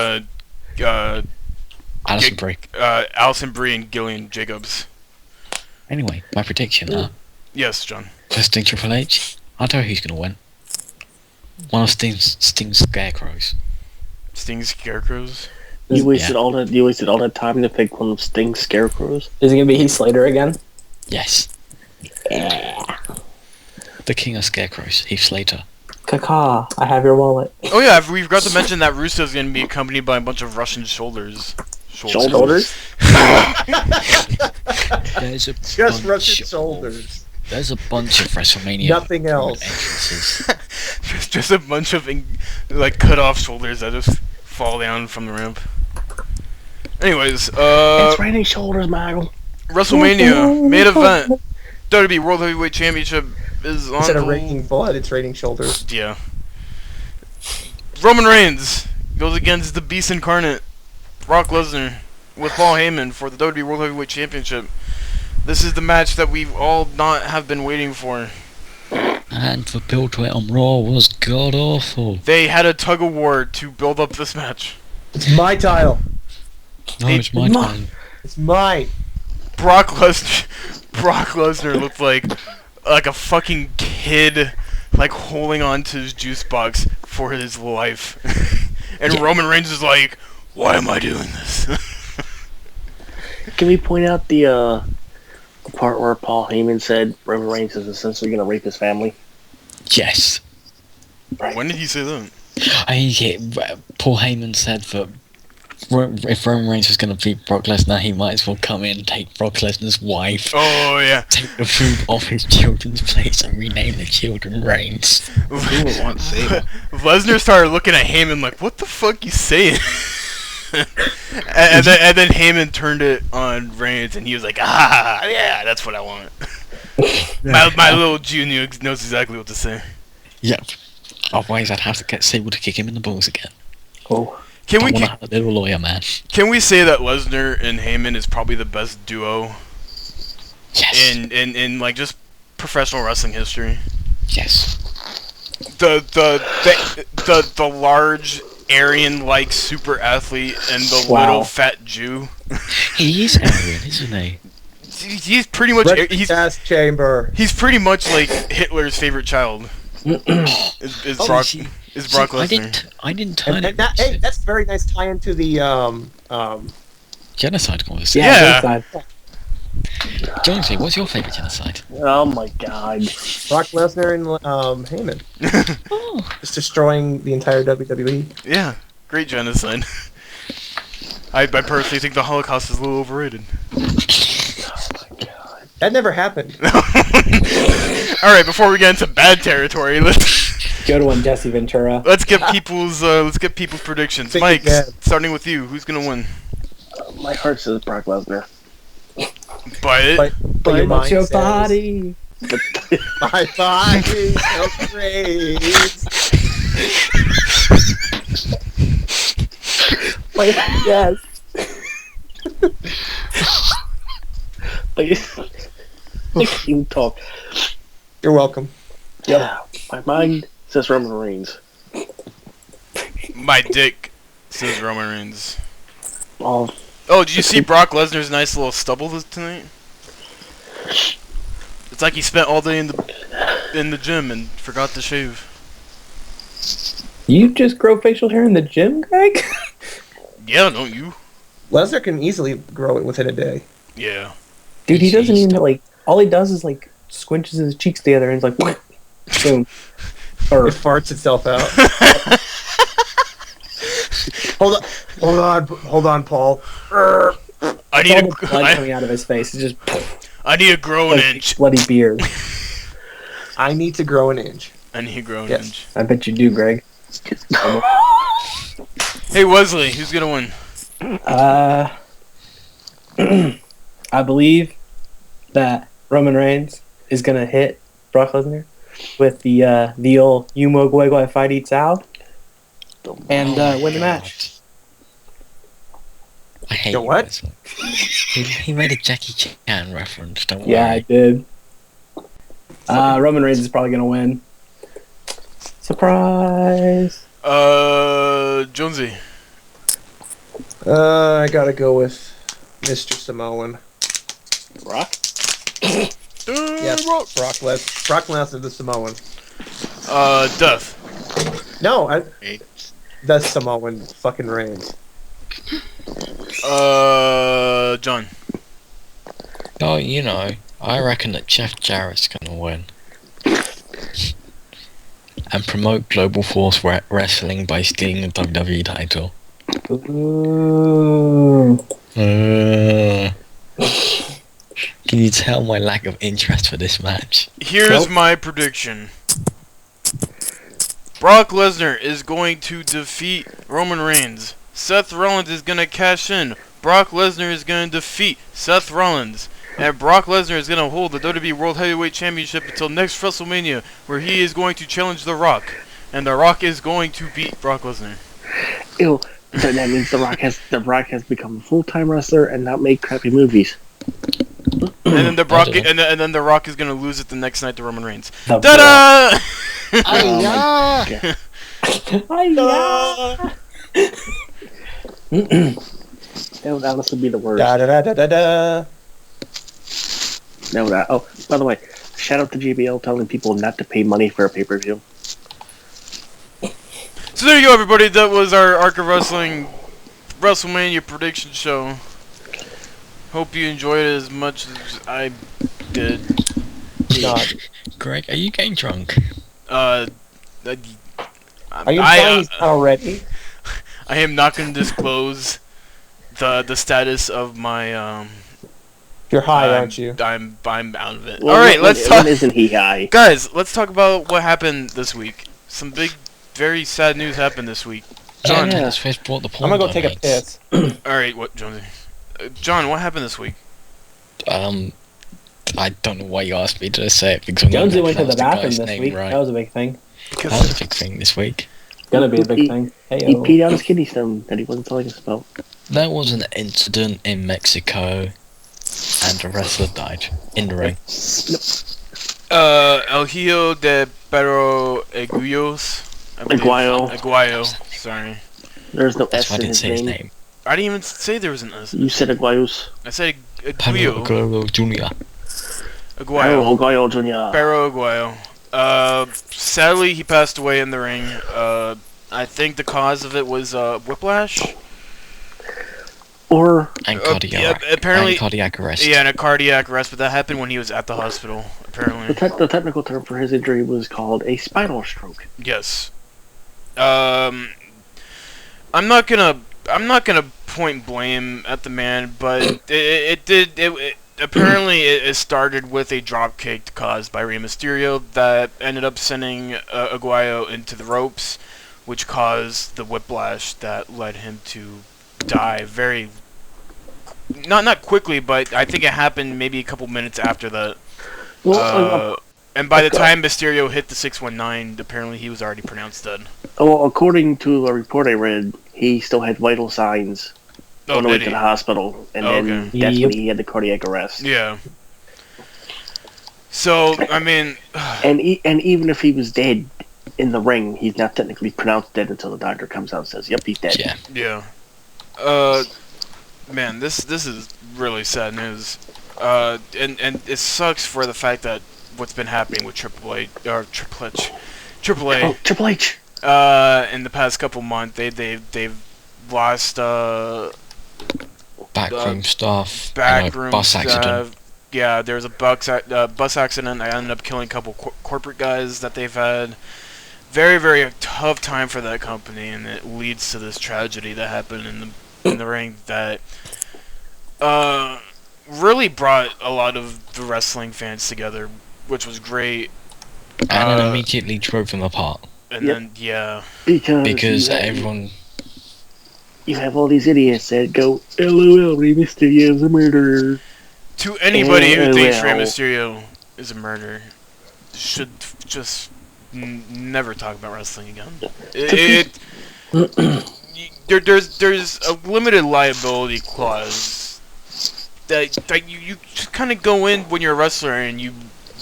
Alison Brie. Alison Brie and Gillian Jacobs. Anyway, my prediction. Yes, John. Testing Triple H. I know who's gonna win. One of Sting's scarecrows. Sting's Scarecrows. You wasted Yeah. all that time to pick one of Sting's scarecrows. Is it gonna be Heath Slater again? Yes. The king of scarecrows, Heath Slater. Kaka, I have your wallet. Oh yeah, we forgot to mention that Russo's gonna be accompanied by a bunch of Russian shoulders. Shoulders? There's a Just bunch Russian of- shoulders. There's a bunch of WrestleMania. Nothing else. Entrances. just a bunch of like cut off shoulders that just fall down from the ramp. Anyways, It's raining shoulders, Michael. WrestleMania main event. WWE World Heavyweight Championship is on. Instead of the- raining blood, it's raining shoulders. Yeah. Roman Reigns goes against the Beast Incarnate, Brock Lesnar, with Paul Heyman for the WWE World Heavyweight Championship. This is the match that we've all not have been waiting for. And the build to it on Raw was god awful. They had a tug of war to build up this match. It's my title. No, it's my time. It's mine. Brock Lesnar looked like a fucking kid, like holding on to his juice box for his life. And Yeah. Roman Reigns is like, "Why am I doing this?" Can we point out the part where Paul Heyman said Roman Reigns is essentially going to rape his family? Yes. When did he say that? Paul Heyman said that if Roman Reigns was going to beat Brock Lesnar, he might as well come in and take Brock Lesnar's wife, Oh yeah. take the food off his children's plates, and rename the children Reigns. Who would want to say that? Lesnar started looking at Heyman like, "What the fuck you saying?" and then Heyman turned it on Reigns, and he was like, "Ah, yeah, that's what I want." my little Jew knows exactly what to say. Yep. Otherwise, I'd have to get Sable to kick him in the balls again. Oh. Can I we want to have a little lawyer man. can we say that Lesnar and Heyman is probably the best duo Yes. in like just professional wrestling history? Yes. The large Aryan-like super athlete and the Wow. little fat Jew. He is Aryan, isn't he? He's pretty much Gas chamber. he's pretty much like Hitler's favorite child. is Brock See, Lesnar. I didn't turn And it. that, hey, that's a very nice tie into the Genocide conversation. Yeah. Genocide. Jonesy, what's your favourite genocide? Oh my god. Brock Lesnar and Heyman Oh, just destroying the entire WWE. Yeah, great genocide. I personally think the Holocaust is a little overrated. That never happened. Alright, before we get into bad territory, let's Go to one, Jesse Ventura. get people's predictions. Think Mike, again. starting with you, who's gonna win? My heart says Brock Lesnar. But But your What's mind your says, body? My body so great. Yes. Please you talk. You're welcome. Yeah, my mind says Roman Reigns. my dick says Roman Reigns. Oh, Oh, did you see Brock Lesnar's nice little stubble tonight? It's like he spent all day in the gym and forgot to shave. You just grow facial hair in the gym, Greg? Yeah, don't you? Lesnar can easily grow it within a day. Yeah. Dude, he doesn't even like. All he does is like squinches his cheeks together and he's like, boom. Or It farts itself out. Hold on, Paul. I all need the blood coming out of his face. It's just I need to grow an like inch. bloody beard. I need to grow an inch. I need to grow an Yes. inch. I bet you do, Greg. Hey Wesley, who's gonna win? I believe that Roman Reigns is gonna hit Brock Lesnar with the old Yumo Guegua fight eats out and win the match. I hate The you, what? Wesley. He made a Jackie Chan reference, don't Yeah, I worry. did. Roman Reigns is probably gonna win. Surprise! Jonesy. I gotta go with Mr. Samoan. Brock? Yes, Brock Lesnar, the Samoan. Duff. No, the Samoan fucking Reigns. John. Oh, you know, I reckon that Jeff Jarrett's gonna win. And promote Global Force Wrestling by stealing the WWE title. Ooh. Can you tell my lack of interest for this match? Here's Nope. my prediction. Brock Lesnar is going to defeat Roman Reigns. Seth Rollins is going to cash in. Brock Lesnar is going to defeat Seth Rollins. And Brock Lesnar is going to hold the WWE World Heavyweight Championship until next WrestleMania, where he is going to challenge The Rock. And The Rock is going to beat Brock Lesnar. Ew. That means The Rock has become a full-time wrestler and not make crappy movies. And then The Rock, don't and then The Rock is going to lose it the next night to Roman Reigns. The Ta-da! Oh my God. That would honestly be the worst. Da da da da da da. No, that. Oh, by the way, shout out to JBL telling people not to pay money for a pay-per-view. So there you go, everybody. That was our Arc of Wrestling WrestleMania prediction show. Hope you enjoyed it as much as I did. God. Greg, are you getting drunk? Are you I, telling us already? I am not going to disclose the status of my You're high, aren't you? I'm out of it. Well, All right, let's talk. When isn't he high? Guys, let's talk about what happened this week. Some big, very sad news happened this week. John, Yeah. That's where brought the I'm porn gonna go take a domains. piss. all right, what, Jonesy? John, what happened this week? I don't know why you asked me to say it because I'm not Jonesy gonna went to the pronounce bathroom guy's this name week. Right. That was a big thing. That was a big thing this week. Gonna be a big He- thing. He Hey, peed out his kidney stone that he wasn't telling us about. There was an incident in Mexico, and a wrestler died in the ring. El Hijo de Pero Aguillos. I believe. Aguayo. Aguayo. Sorry. There's no That's S why I in didn't his say his name. name. I didn't even say there was an S. You said Aguayos. I said Pablo Aguayo. Aguero Jr. Aguayo. Aguayo Jr. Pero Aguayo. Sadly, he passed away in the ring. I think the cause of it was whiplash. Or And cardiac. Yeah, apparently, and cardiac arrest. Yeah, and a cardiac arrest, but that happened when he was at the hospital. Apparently. the technical term for his injury was called a spinal stroke. Yes. I'm not gonna point blame at the man, but it apparently it started with a drop kick caused by Rey Mysterio that ended up sending Aguayo into the ropes, which caused the whiplash that led him to die very not quickly, but I think it happened maybe a couple minutes after that. Well, and by the time Mysterio hit the 619, apparently he was already pronounced dead. well, according to a report I read, he still had vital signs on the way to the hospital, and then that's when he had the cardiac arrest. Yeah. So I mean, and even if he was dead in the ring, he's not technically pronounced dead until the doctor comes out and says, "Yep, he's dead." Yeah. Man, this is really sad news. And it sucks for the fact that what's been happening with Triple A. Oh, Triple H. In the past couple months, they've lost backroom staff. Backroom bus accident. Yeah, there was a bus accident. I ended up killing a couple corporate guys that they've had. Very, very tough time for that company, and it leads to this tragedy that happened in the ring that really brought a lot of the wrestling fans together, which was great. And it immediately drove them apart. And then, yeah. Because everyone... You have all these idiots that go, LOL, Rey Mysterio is a murderer. To anybody who thinks Rey Mysterio is a murderer, should just never talk about wrestling again. There's a limited liability clause that you just kind of go in when you're a wrestler and you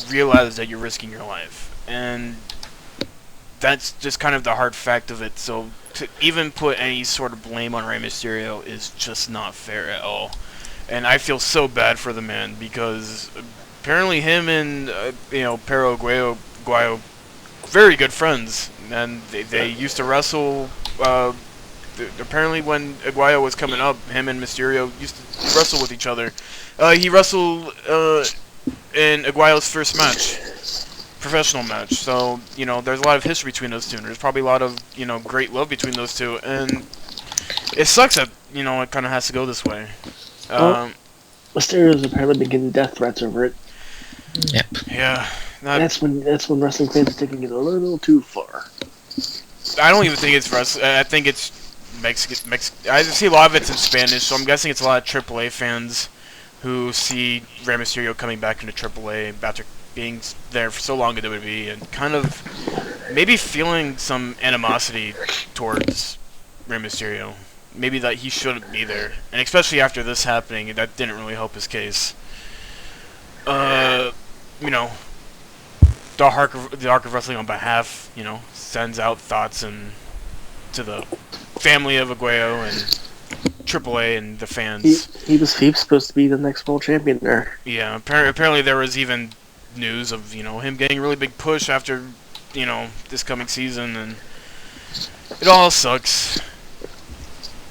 realize that you're risking your life, and that's just kind of the hard fact of it. So to even put any sort of blame on Rey Mysterio is just not fair at all, and I feel so bad for the man because apparently him and Pero Aguayo, very good friends, and they used to wrestle. Apparently, when Aguayo was coming up, him and Mysterio used to wrestle with each other. He wrestled in Aguayo's first match, professional match. So there's a lot of history between those two. And there's probably a lot of great love between those two, and it sucks that it kind of has to go this way. Mysterio's apparently been getting death threats over it. Yep. Yeah. That's when wrestling fans are taking it a little too far. I don't even think it's wrestling. I think it's Mexican. I see a lot of it's in Spanish, so I'm guessing it's a lot of AAA fans who see Rey Mysterio coming back into AAA after being there for so long in WWE and kind of maybe feeling some animosity towards Rey Mysterio. Maybe that he shouldn't be there, and especially after this happening, that didn't really help his case. The Arc of Wrestling on behalf, sends out thoughts to the family of Aguayo and AAA and the fans. He was supposed to be the next world champion there. Yeah, apparently there was even news of him getting a really big push after this coming season, and it all sucks.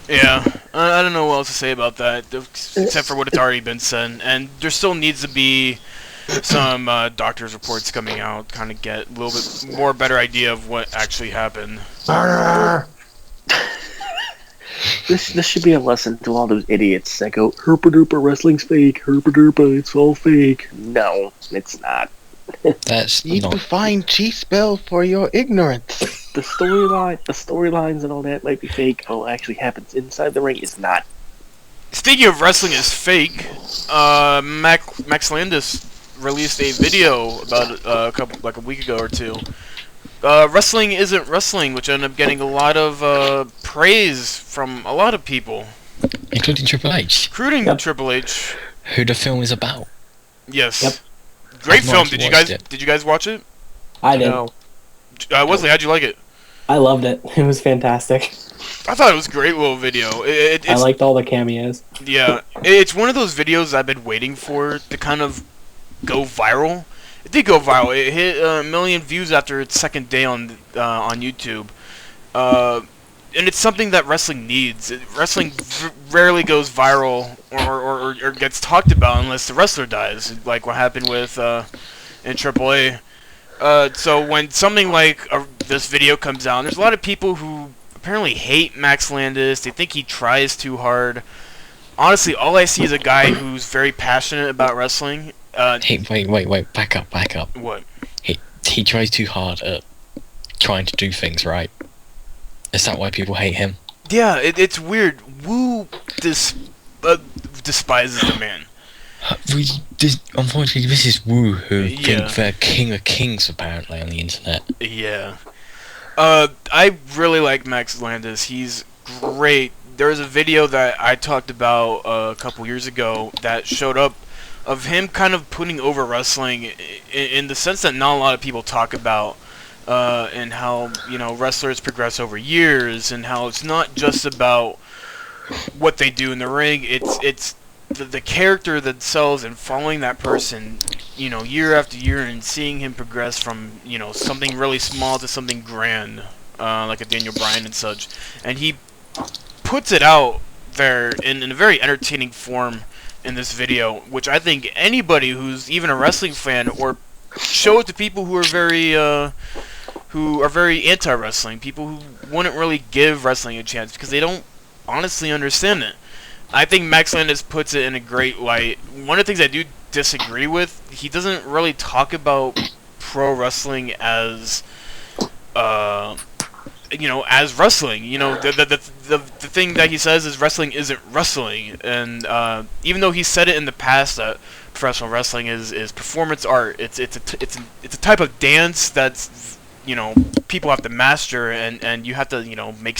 Yeah, I don't know what else to say about that except for what it's already been said, and there still needs to be some doctor's reports coming out, kind of get a little bit more better idea of what actually happened. This should be a lesson to all those idiots that go, herpa derpa, wrestling's fake, herpa derpa, it's all fake. No, it's not. That's need not... to find cheat spell for your ignorance. The storylines and all that might be fake. Oh, actually happens inside the ring is not. Speaking of wrestling is fake, Max Landis released a video about a week ago or two. Wrestling isn't wrestling, which ended up getting a lot of praise from a lot of people, including Triple H. Triple H, who the film is about. Yes. Yep. Great film. Did you guys watch it? I did. Wesley, how'd you like it? I loved it. It was fantastic. I thought it was a great little video. I liked all the cameos. Yeah, it's one of those videos I've been waiting for to kind of go viral. It did go viral. It hit 1 million views after its second day on YouTube. And it's something that wrestling needs. Wrestling rarely goes viral or gets talked about unless the wrestler dies, like what happened with in AAA. So when something like this video comes out, there's a lot of people who apparently hate Max Landis. They think he tries too hard. Honestly, all I see is a guy who's very passionate about wrestling. Hey, wait, back up. What? He tries too hard at trying to do things right. Is that why people hate him? Yeah, it's weird. Wu despises the man. Unfortunately, this is Wu, who Yeah. think they're king of kings, apparently, on the internet. Yeah. I really like Max Landis. He's great. There was a video that I talked about a couple years ago that showed up of him kind of putting over wrestling in the sense that not a lot of people talk about, and how, you know, wrestlers progress over years, and how it's not just about what they do in the ring. It's the character themselves and following that person, you know, year after year, and seeing him progress from, you know, something really small to something grand, like a Daniel Bryan and such. And he puts it out there in a very entertaining form in this video, which I think anybody who's even a wrestling fan, or show it to people who are very anti-wrestling, people who wouldn't really give wrestling a chance because they don't honestly understand it. I think Max Landis puts it in a great light. One of the things I do disagree with, he doesn't really talk about pro wrestling as, you know, as wrestling. You know, the thing that he says is wrestling isn't wrestling, and even though he said it in the past that professional wrestling is performance art, it's a type of dance that's, you know, people have to master, and you have to, you know, you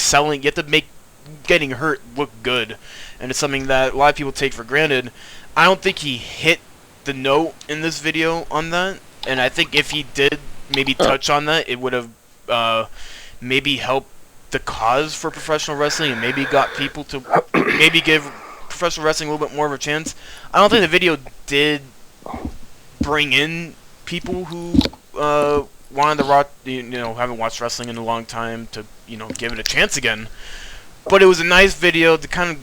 have to make getting hurt look good, and it's something that a lot of people take for granted. I don't think he hit the note in this video on that, and I think if he did maybe touch on that, it would have maybe helped the cause for professional wrestling, and maybe got people to maybe give professional wrestling a little bit more of a chance. I don't think the video did bring in people who wanted to haven't watched wrestling in a long time to, you know, give it a chance again. But it was a nice video to kind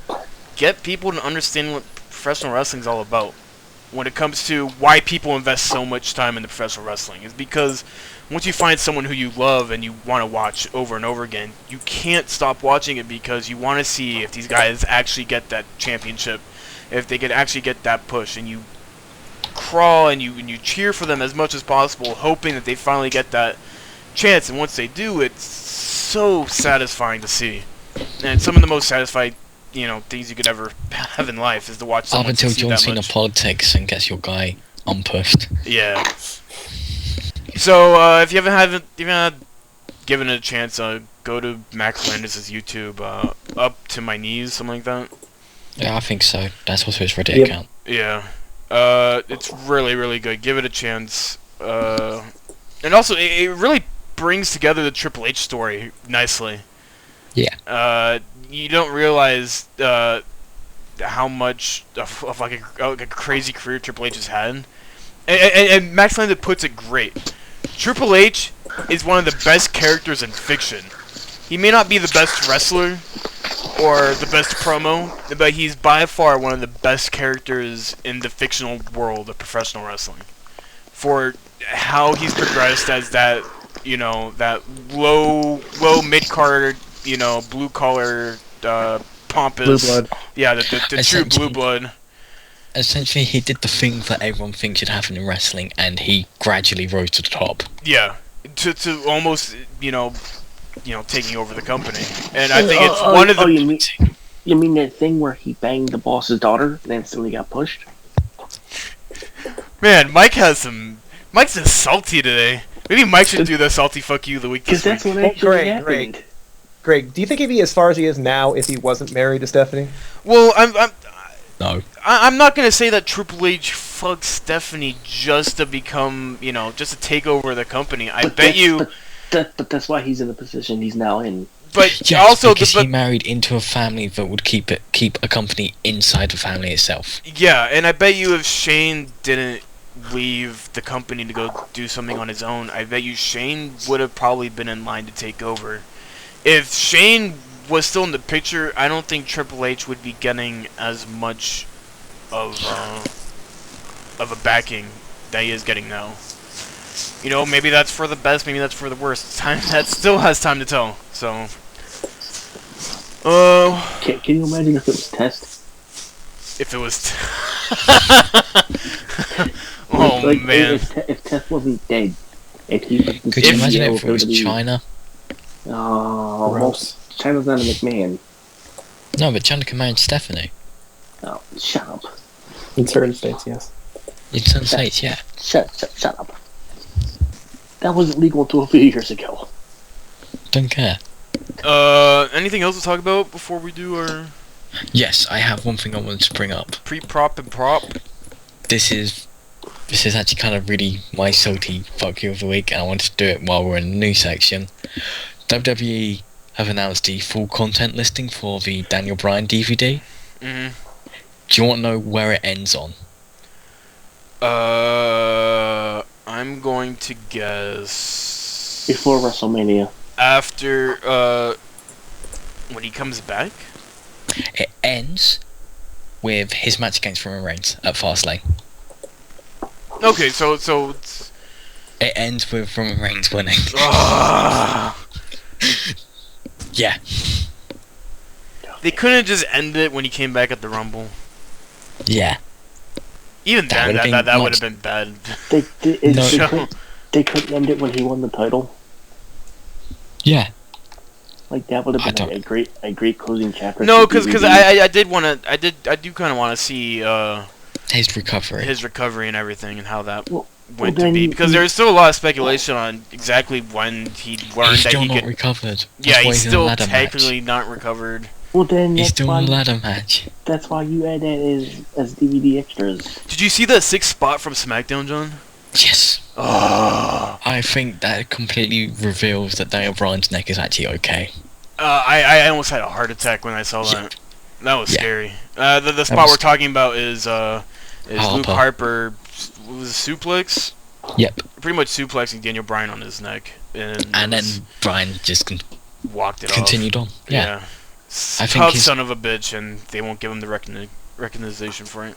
of get people to understand what professional wrestling is all about. When it comes to why people invest so much time into professional wrestling, is because once you find someone who you love and you want to watch over and over again, you can't stop watching it because you want to see if these guys actually get that championship, if they could actually get that push, and you crawl and you cheer for them as much as possible, hoping that they finally get that chance. And once they do, it's so satisfying to see. And some of the most satisfying, you know, things you could ever have in life is to watch someone Up until succeed John that Cena much. politics and gets your guy unpushed. Yeah. So if you haven't given it a chance, go to Max Landis' YouTube, Up to My Knees, something like that. Yeah, I think so. That's also his Reddit Yep. account. Yeah. It's really, really good. Give it a chance. And also, it really brings together the Triple H story nicely. Yeah. You don't realize how much of like a crazy career Triple H has had, and Max Landis puts it great. Triple H is one of the best characters in fiction. He may not be the best wrestler or the best promo, but he's by far one of the best characters in the fictional world of professional wrestling. For how he's progressed as that, you know, that low mid-card, you know, blue-collar, pompous... Blue blood. Yeah, the true blue blood. Essentially, he did the thing that everyone thinks should happen in wrestling, and he gradually rose to the top. Yeah. To almost, you know, taking over the company. And I think it's one of the... You mean that thing where he banged the boss's daughter and instantly got pushed? Man, Mike's just salty today. Maybe Mike should do the salty fuck you the week this week. Because that's what actually happened. Greg, do you think he'd be as far as he is now if he wasn't married to Stephanie? Well, No. I'm not gonna say that Triple H fucked Stephanie just to become, you know, just to take over the company. I bet you But that's why he's in the position he's now in. But Yes, also, because he married into a family that would keep a company inside the family itself. yeah, and I bet you if Shane didn't leave the company to go do something on his own, I bet you Shane would have probably been in line to take over. If Shane was still in the picture, I don't think Triple H would be getting as much of a backing that he is getting now. You know, maybe that's for the best, maybe that's for the worst. That still has time to tell. So, Can you imagine if it was Test? if it was, man, if Test wasn't dead, if he was the Could you imagine CEO if it was of WWE? China? Oh, most China's not a McMahon. No, but China can marry Stephanie. Oh, shut up. In certain states, yes. In some states, yeah. Shut up. That wasn't legal until a few years ago. Don't care. anything else to talk about before we do our Yes, I have one thing I wanted to bring up. pre-prop and prop? This is actually kind of really my salty fuck you of the week, and I wanted to do it while we're in the news section. WWE have announced the full content listing for the Daniel Bryan DVD. Mm-hmm. Do you want to know where it ends on? I'm going to guess Before WrestleMania. after when he comes back. It ends with his match against Roman Reigns at Fastlane. Okay, so it's, It ends with Roman Reigns winning. Yeah. they couldn't just end it when he came back at the Rumble. Yeah. Even That then, would've that been would much- have been bad. They couldn't end it when he won the title. Yeah. Like that would have been a great closing chapter. No, for because DVD. I do kind of want to see His recovery. his recovery and everything and how that Well, went well, to be, then because there's still a lot of speculation on exactly when he learned He's that still he not could. recovered. Yeah, That's why he's in a still ladder technically match. not recovered. Well, then He's that's still why in a ladder match. that's why you add that as DVD extras. Did you see that 6th spot from SmackDown, John? Yes. I think that completely reveals that Daniel Bryan's neck is actually okay. I almost had a heart attack when I saw that. That was Yeah. scary. The spot was- we're talking about is Luke Harper. Harper was a suplex, Yep. pretty much suplexing Daniel Bryan on his neck, and And was- then Bryan just walked it continued off. on. Yeah. I think Tough his- son of a bitch, and they won't give him the recognition for it.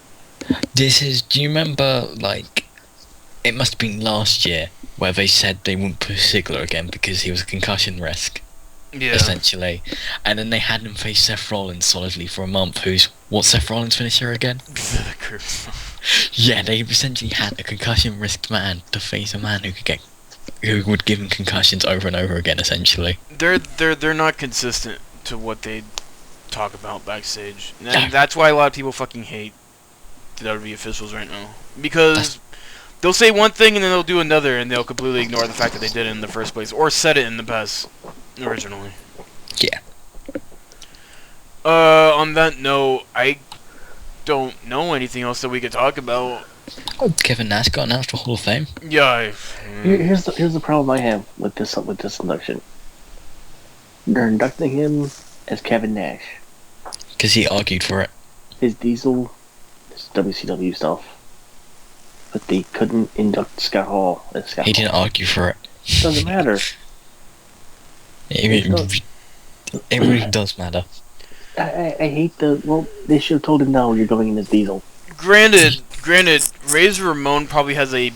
Do you remember, like, it must have been last year where they said they wouldn't push Ziggler again because he was a concussion risk, Yeah. essentially. And then they had him face Seth Rollins solidly for a month, what's Seth Rollins' finisher again? Yeah, they essentially had a concussion risked man to face a man who would give him concussions over and over again, essentially. They're not consistent to what they talk about backstage, and Yeah. that's why a lot of people fucking hate the WWE officials right now, because they'll say one thing and then they'll do another, and they'll completely ignore the fact that they did it in the first place or said it in the past originally. Yeah. On that note, I don't know anything else that we could talk about. Kevin Nash got announced for Hall of Fame. Yeah. Here's the problem I have with this induction. They're inducting him as Kevin Nash. Because he argued for it. His Diesel, his WCW stuff. But they couldn't induct Scott Hall as Scott He Hall. didn't argue for it. Doesn't matter. It really does matter. I hate they should have told him no, you're going in as Diesel. Granted, Razor Ramon probably has a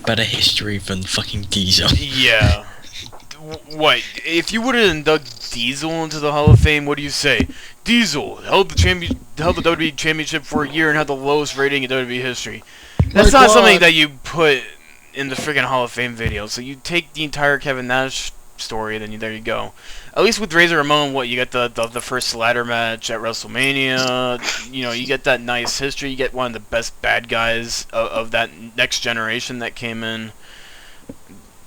Better history than fucking Diesel. yeah. What if you were to induct Diesel into the Hall of Fame? What do you say? Diesel held the WWE Championship for a year and had the lowest rating in WWE history. That's not something that you put in the freaking Hall of Fame video. So you take the entire Kevin Nash story, and then there you go. At least with Razor Ramon, what you get the first ladder match at WrestleMania. You know, you get that nice history. You get one of the best bad guys of that next generation that came in.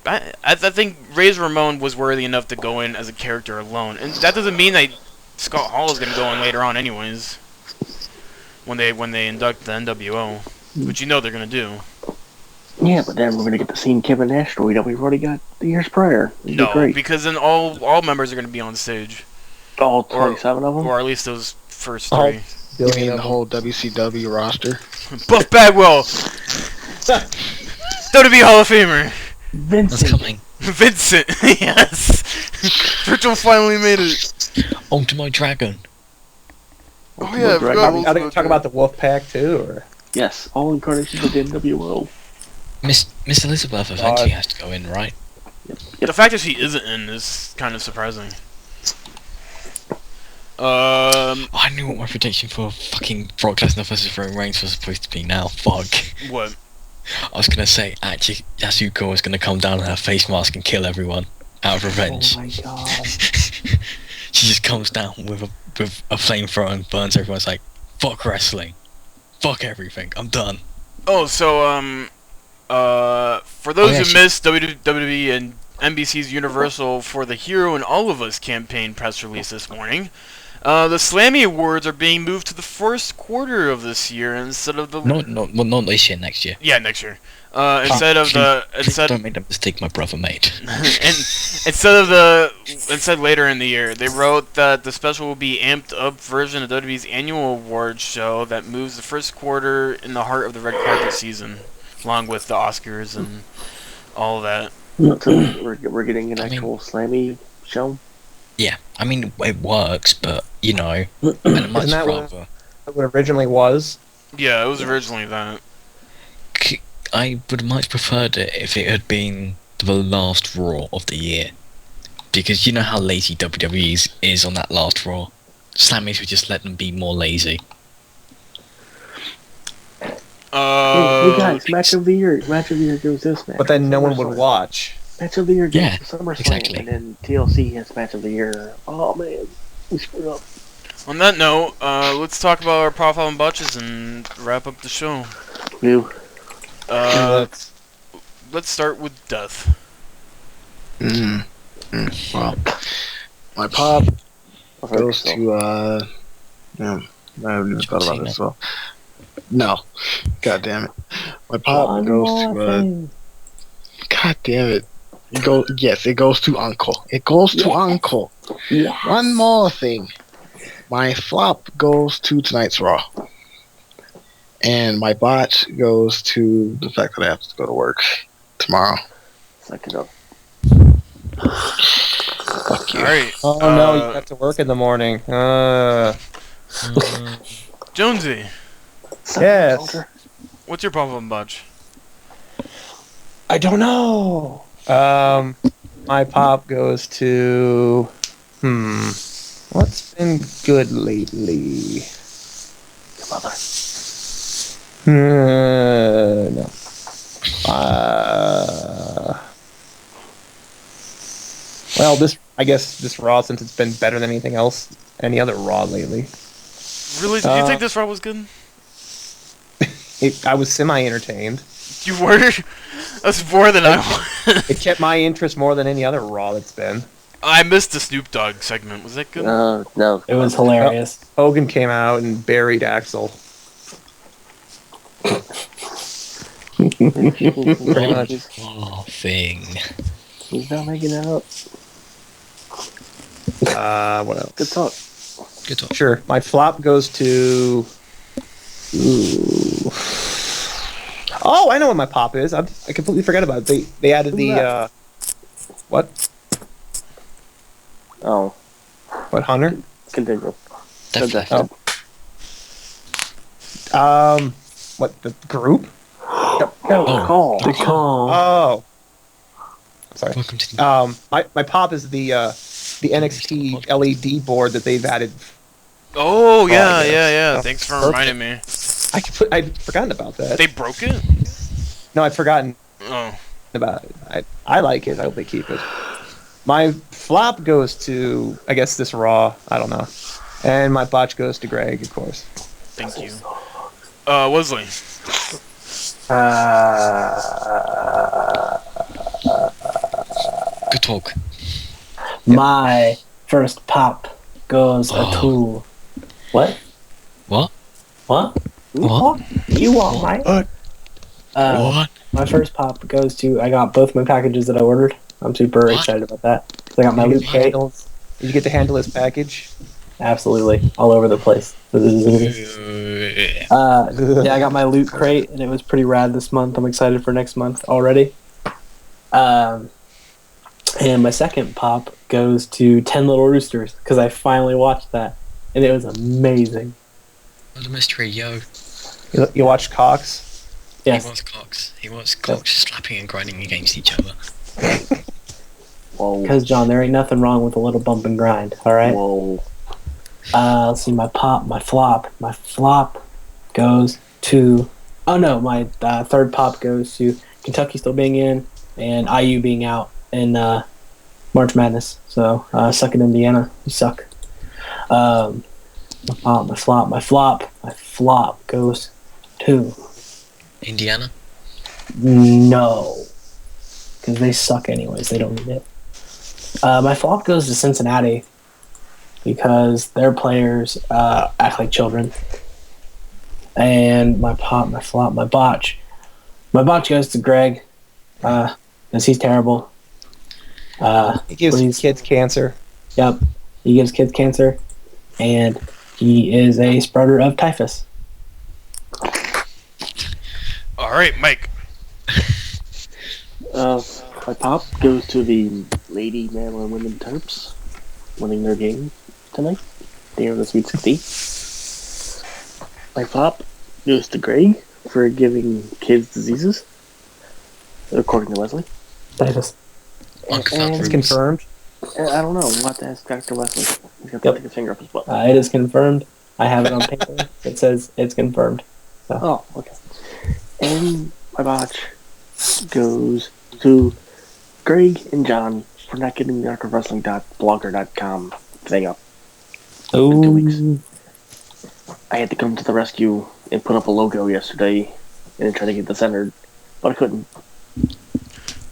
I think Razor Ramon was worthy enough to go in as a character alone, and that doesn't mean that Scott Hall is going to go in later on, anyways. When they induct the NWO, which you know they're going to do. Yeah, but then we're gonna get to see Kevin Asteroid that we've already got the years prior. It'd be No, great. because then all members are going to be on stage, All 27 of them. or at least those first All 3. You billion mean of the them. whole WCW roster? Buff Bagwell, WWE Hall of Famer, Vincent. That's coming. Vincent. Yes, Virgil finally made it. Onto my dragon. Oh yeah, I forgot Are we Ultimate going to talk about the Wolf Pack too, or? Yes, all incarnations of the NWO. Miss Elizabeth eventually has to go in, right? The fact that she isn't in is kind of surprising. I knew what my prediction for fucking Brock Lesnar versus Roman Reigns was supposed to be now. Fuck. What? I was gonna say, actually, Yasuko was gonna come down in her face mask and kill everyone out of revenge. Oh my god. She just comes down with a flamethrower and burns everyone's like, fuck wrestling. Fuck everything. I'm done. Oh, so for those who she- missed WWE and NBC's Universal for the Hero and All of Us campaign press release this morning, the Slammy Awards are being moved to the first quarter of this year instead of the Not this year, next year. yeah, next year. Instead of the instead Don't make the mistake my brother made. instead later in the year, they wrote that the special will be amped up version of WWE's annual awards show that moves the first quarter in the heart of the red carpet season, along with the Oscars and all of that. So we're getting an actual Slammy show. Yeah, I mean, it works, but, you know, I'd much Isn't that rather... what it originally was? Yeah, it was originally that. I would much preferred it if it had been the last Raw of the year. Because you know how lazy WWE is on that last Raw. Slammies would just let them be more lazy. Hey guys, match of the year. Match of the year goes this match. But then no one would watch. Match of the year goes Yeah, to SummerSlam, exactly. and then TLC has match of the year. Oh man, we screwed up. On that note, let's talk about our profile and botches and wrap up the show. You. Let's start with Death. Well, my pop goes to yeah, I haven't even thought about this as well. No, god damn it. My pop goes to god damn it. It goes to Uncle. It goes to Uncle. Yeah. One more thing. My flop goes to tonight's Raw. And my botch goes to the fact that I have to go to work tomorrow. Suck it up. Fuck you. Alright. Oh no, you have to work in the morning. Jonesy, Yes. what's your profile and botch? I don't know. My pop goes to what's been good lately? No. Well, I guess this Raw, since it's been better than anything else, any other Raw lately. Really? Did you think this Raw was good? I was semi-entertained. You were? That's more than I was. It kept my interest more than any other Raw that's been. I missed the Snoop Dogg segment. Was that good? No. It was hilarious. Hogan came out and buried Axel. Pretty much. Oh, thing. He's not making it up. What else? Good talk. Good talk. Sure. My flop goes to. Ooh. Oh, I know what my pop is. I completely forgot about it. They added the what? Oh. What, Hunter? Continue. Definitely. What, the group? No, Oh. call. The call. Oh. Sorry. Welcome to the... My pop is the NXT LED board that they've added. Oh, yeah, yeah. yeah. Oh, Thanks for perfect. reminding me. I'd forgotten about that. They broke it? No, I'd forgotten Oh. about it. I like it. I hope they keep it. My flop goes to, I guess, this Raw. I don't know. And my botch goes to Greg, of course. Thank you. Wesley. Good talk. My first pop goes to... What? What? What? What? You want my... What? My first pop goes to, I got both my packages that I ordered. I'm super excited about that. 'Cause I got my loot crate. Did you get to handle his package? Absolutely. All over the place. Yeah, I got my loot crate, and it was pretty rad this month. I'm excited for next month already. And my second pop goes to 10 Little Roosters, because I finally watched that, and it was amazing. What a mystery, yo. You watched Cox? Yes. He wants cocks. He wants cocks slapping and grinding against each other. Whoa. Because, John, there ain't nothing wrong with a little bump and grind, alright? Whoa. Let's see, my pop, my flop. My flop goes to... Oh, no, my third pop goes to Kentucky still being in, and IU being out in March Madness. So, suck it, Indiana. You suck. My pop, my flop. My flop goes to... Indiana? No. Because they suck anyways. They don't need it. My flop goes to Cincinnati because their players act like children. And my pop, my flop, my botch. My botch goes to Greg because he's terrible. He gives kids cancer. Yep. He gives kids cancer. And he is a spreader of typhus. All right, Mike. My pop goes to the Lady Maryland Women Terps winning their game tonight. They are in the Sweet 16. My flop goes to Greg for giving kids diseases, according to Wesley. Typhus. It's confirmed. I don't know. We'll have to ask Dr. Wesley. He's got to stick his finger up his butt. It is confirmed. I have it on paper. It says it's confirmed. So. Oh, okay. And my botch goes to Greg and John for not getting the arcofwrestling.blogger.com thing up. In 2 weeks. I had to come to the rescue and put up a logo yesterday and try to get this centered, but I couldn't.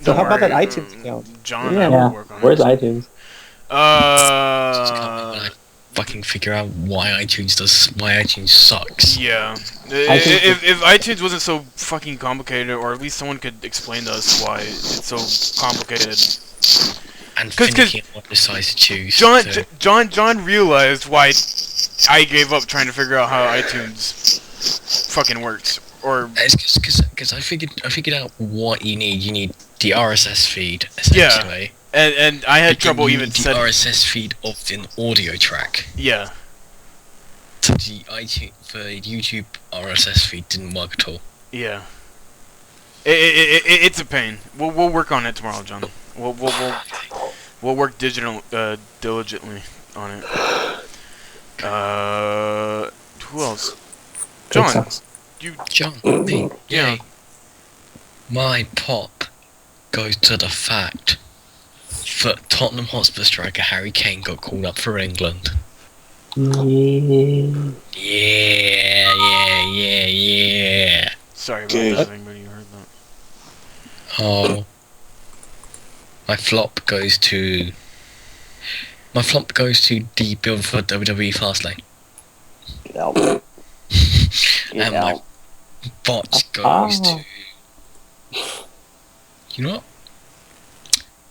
So how about that iTunes account? John, Yeah. I will work on Where's it. iTunes? Fucking figure out why iTunes sucks. Yeah. If iTunes wasn't so fucking complicated, or at least someone could explain to us why it's so complicated. And finicky on what size to choose. John realized why I gave up trying to figure out how iTunes fucking works. Or it's because I figured out what you need. You need the RSS feed essentially. Yeah. And I had trouble even setting the RSS feed of an audio track. Yeah. So the YouTube RSS feed didn't work at all. Yeah. It's a pain. We'll work on it tomorrow, John. We'll work diligently on it. Who else? John. John. Me. Yeah. My pop goes to the fact that Tottenham Hotspur striker Harry Kane got called up for England. Yeah. Sorry about that, anybody who heard that. Oh. My flop goes to the build for WWE Fastlane. Get out. And my bot goes to... You know what?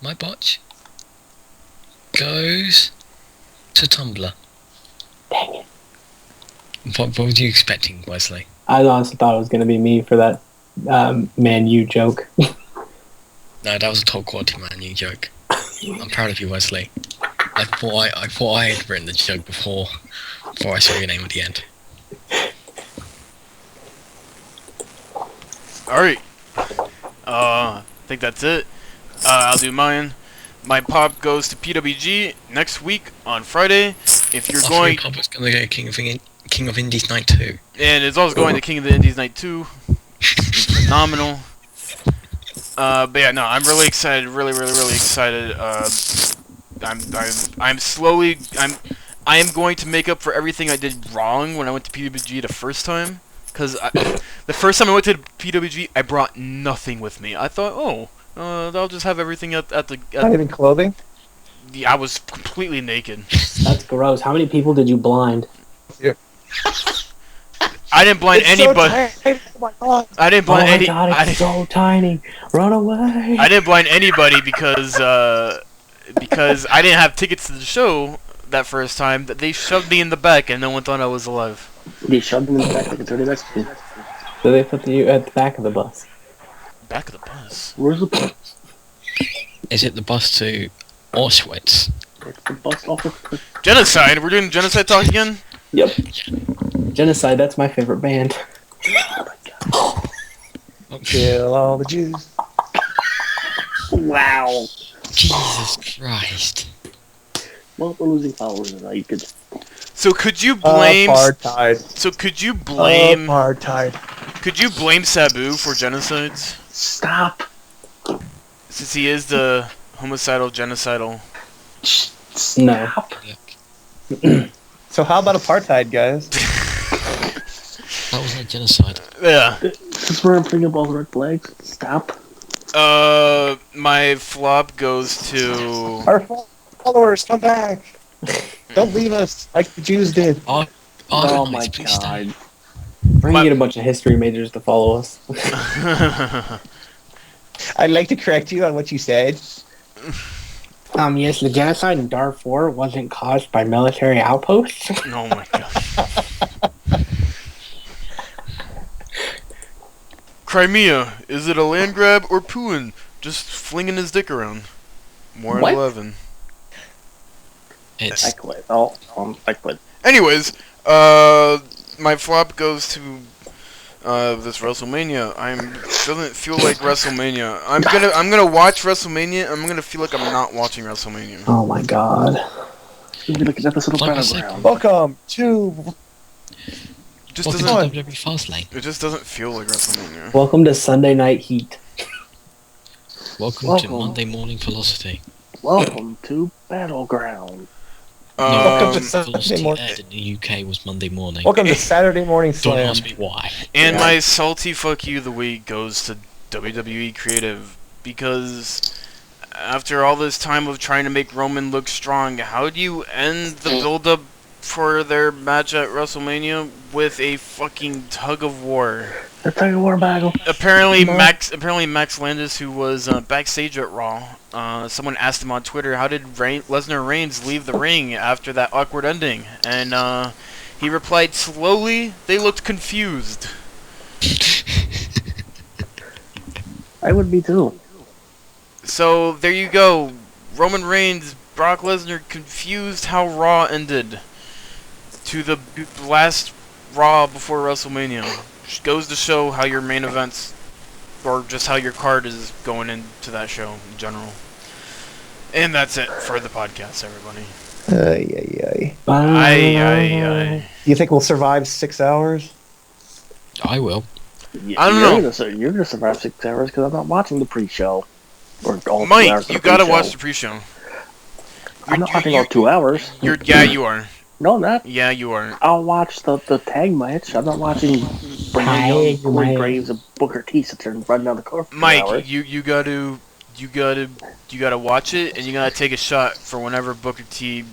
My botch goes to Tumblr. Dang it. What were you expecting, Wesley? I honestly thought it was going to be me for that Man U joke. No, that was a top quality Man U joke. I'm proud of you, Wesley. I thought I had written the joke before I saw your name at the end. Alright. I think that's it. I'll do mine. My pop goes to PWG next week on Friday. If you're going... Pop is going to go King of Indies Night 2. And it's also going to King of the Indies Night 2. It's phenomenal. But yeah, no, I'm really excited. Really excited. I am going to make up for everything I did wrong when I went to PWG the first time. Because the first time I went to PWG, I brought nothing with me. I thought, I'll just have everything at the... Not even clothing? Yeah, I was completely naked. That's gross. How many people did you blind? Yeah. I didn't blind It's anybody. so tiny. Oh my god. I didn't Oh blind my any. god, I it's didn't, so tiny. Run away. I didn't blind anybody because I didn't have tickets to the show that first time. That they shoved me in the back and no one thought I was alive. They shoved him in the back like a dirty Mexican. So they put you at the back of the bus. Back of the bus. Where's the bus? Is it the bus to Auschwitz? The bus off of Genocide. We're doing genocide talk again. Yep. Genocide, that's my favorite band. Kill all the Jews. Wow. Jesus Christ. Well, we're losing followers tonight. Good. So could you blame? Apartheid. So could you blame? Apartheid. Could you blame Sabu for genocides? Stop. Since he is the homicidal, genocidal. No. So how about apartheid, guys? That was like genocide. Yeah. Since we're bringing up all the red flags, stop. My flop goes to. Our followers, come back. Don't leave us like the Jews did. Oh Argonauts, my please stay. god. We're gonna get a bunch of history majors to follow us. I'd like to correct you on what you said. Yes, the genocide in Darfur wasn't caused by military outposts. Oh my god. Crimea, is it a land grab or Putin just flinging his dick around? More at What? 11. I It's quit. I quit. Anyways, my flop goes to this WrestleMania. Doesn't feel like WrestleMania. I'm gonna watch WrestleMania. I'm gonna feel like I'm not watching WrestleMania. Oh my god. It'll be like an episode of Like I said, Battleground. Welcome to. It just welcome doesn't. to WWE Fastlane. It just doesn't feel like WrestleMania. Welcome to Sunday Night Heat. Welcome to Welcome. Monday Morning Velocity. Welcome to Battleground. Welcome to Um, Sunday morning. aired in the UK was Monday morning. Welcome to Saturday Morning Don't Slam. ask me why. and my salty fuck you of the week goes to WWE Creative because after all this time of trying to make Roman look strong, how do you end the build-up for their match at WrestleMania with a fucking tug of war? The tug of war battle. Apparently Max Landis, who was backstage at Raw, someone asked him on Twitter, how did Lesnar Reigns leave the ring after that awkward ending? And he replied, slowly, they looked confused. I would be too. So there you go. Roman Reigns, Brock Lesnar confused how Raw ended to the last Raw before WrestleMania. Which goes to show how your main events, or just how your card is going into that show in general. And that's it for the podcast, everybody. Aye. Do you think we'll survive 6 hours? I will. I don't know. You're gonna survive 6 hours because I'm not watching the pre-show. Or all 2 hours Mike, of you the gotta pre-show. watch the pre-show. I'm not watching all 2 hours. Yeah, you are. No, I'm not. Yeah, you are. I'll watch the tag match. I'm not watching Brandon Young, Corey Graves, and Booker T sit there and run down the court for 2 Mike, hours. you gotta watch it, and you gotta take a shot for whenever Booker T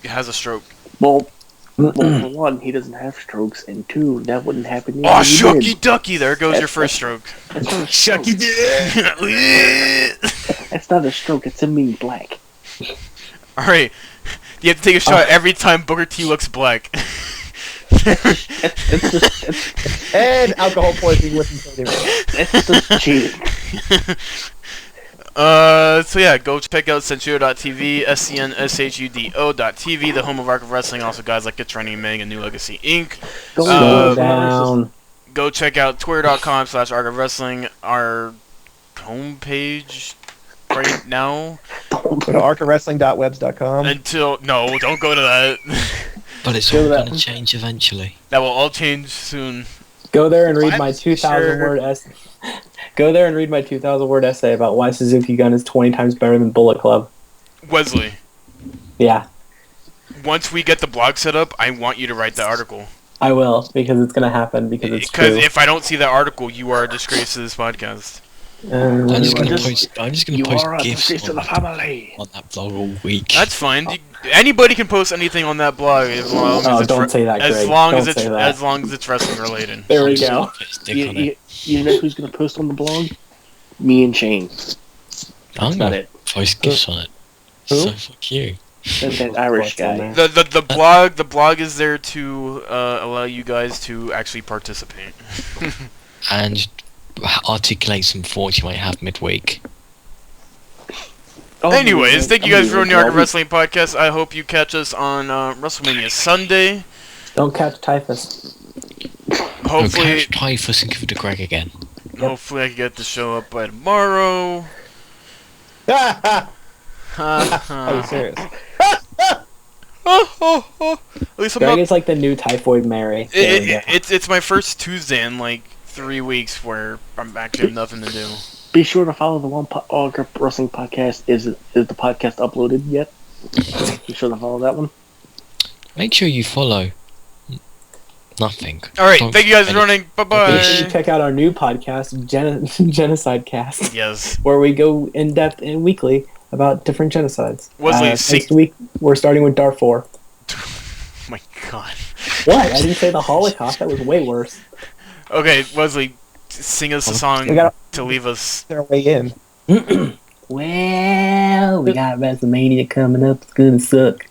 has a stroke. Well, for one, he doesn't have strokes, and two, that wouldn't happen. even Oh, if he shucky did. ducky! There goes your first stroke. That's not a Shucky stroke. That's not a stroke. It's him being black. All right, you have to take a shot every time Booker T looks black. And alcohol poisoning with him. It's just cheating. So yeah, go check out Sensudo.tv, SCNSHUDO.tv, the home of Arc of Wrestling. Also, guys like It's Running Meg and New Legacy Inc. Slow down. Go check out Twitter.com/Arc of Wrestling, our homepage right now. Go to arcofwrestling.webs.com. No, don't go to that. But it's all gonna change eventually. That will all change soon. Go there and read my I'm 2,000 word essay. Go there and read my 2,000 word essay about why Suzuki Gun is 20 times better than Bullet Club. Wesley, Yeah, once we get the blog set up, I want you to write that article. I will, because it's gonna happen, because it's Because true. if I don't see that article, you are a disgrace to this podcast. I'm just gonna You post are a gifs disgrace to the family. on that blog all week. That's fine. Anybody can post anything on that blog as long as it's don't say that, as Greg. long as Don't it's say that. as long as it's wrestling related. There we I'm just go. gonna put a stick on it. You know who's gonna post on the blog? Me and Shane. I'm not gonna it. post gifs on it. Who? So fuck you. That Irish guy. The blog is there to allow you guys to actually participate. And articulate some thoughts you might have midweek. Anyways, thank you guys for joining our Wrestling Podcast. I hope you catch us on WrestleMania Sunday. Don't catch typhus. Hopefully, Catch typhus and give it to Greg again. hopefully I can get the show up by tomorrow. Are you serious? At least I'm Greg not. is like the new typhoid Mary. There we go. It's my first Tuesday in like 3 weeks where I'm actually have nothing to do. Be sure to follow the One Grip Wrestling Podcast. Is the podcast uploaded yet? Be sure to follow that one. Make sure you follow. Nothing. All right, thank you guys for joining. Bye Make sure you bye. check out our new podcast, Genocide Cast, Yes. where we go in depth and weekly about different genocides. Wesley, Next week we're starting with Darfur. My God. What? I didn't say the Holocaust. That was way worse. Okay, Wesley, sing us a song We gotta- to leave us. Their way in. Well, we got WrestleMania coming up. It's gonna suck.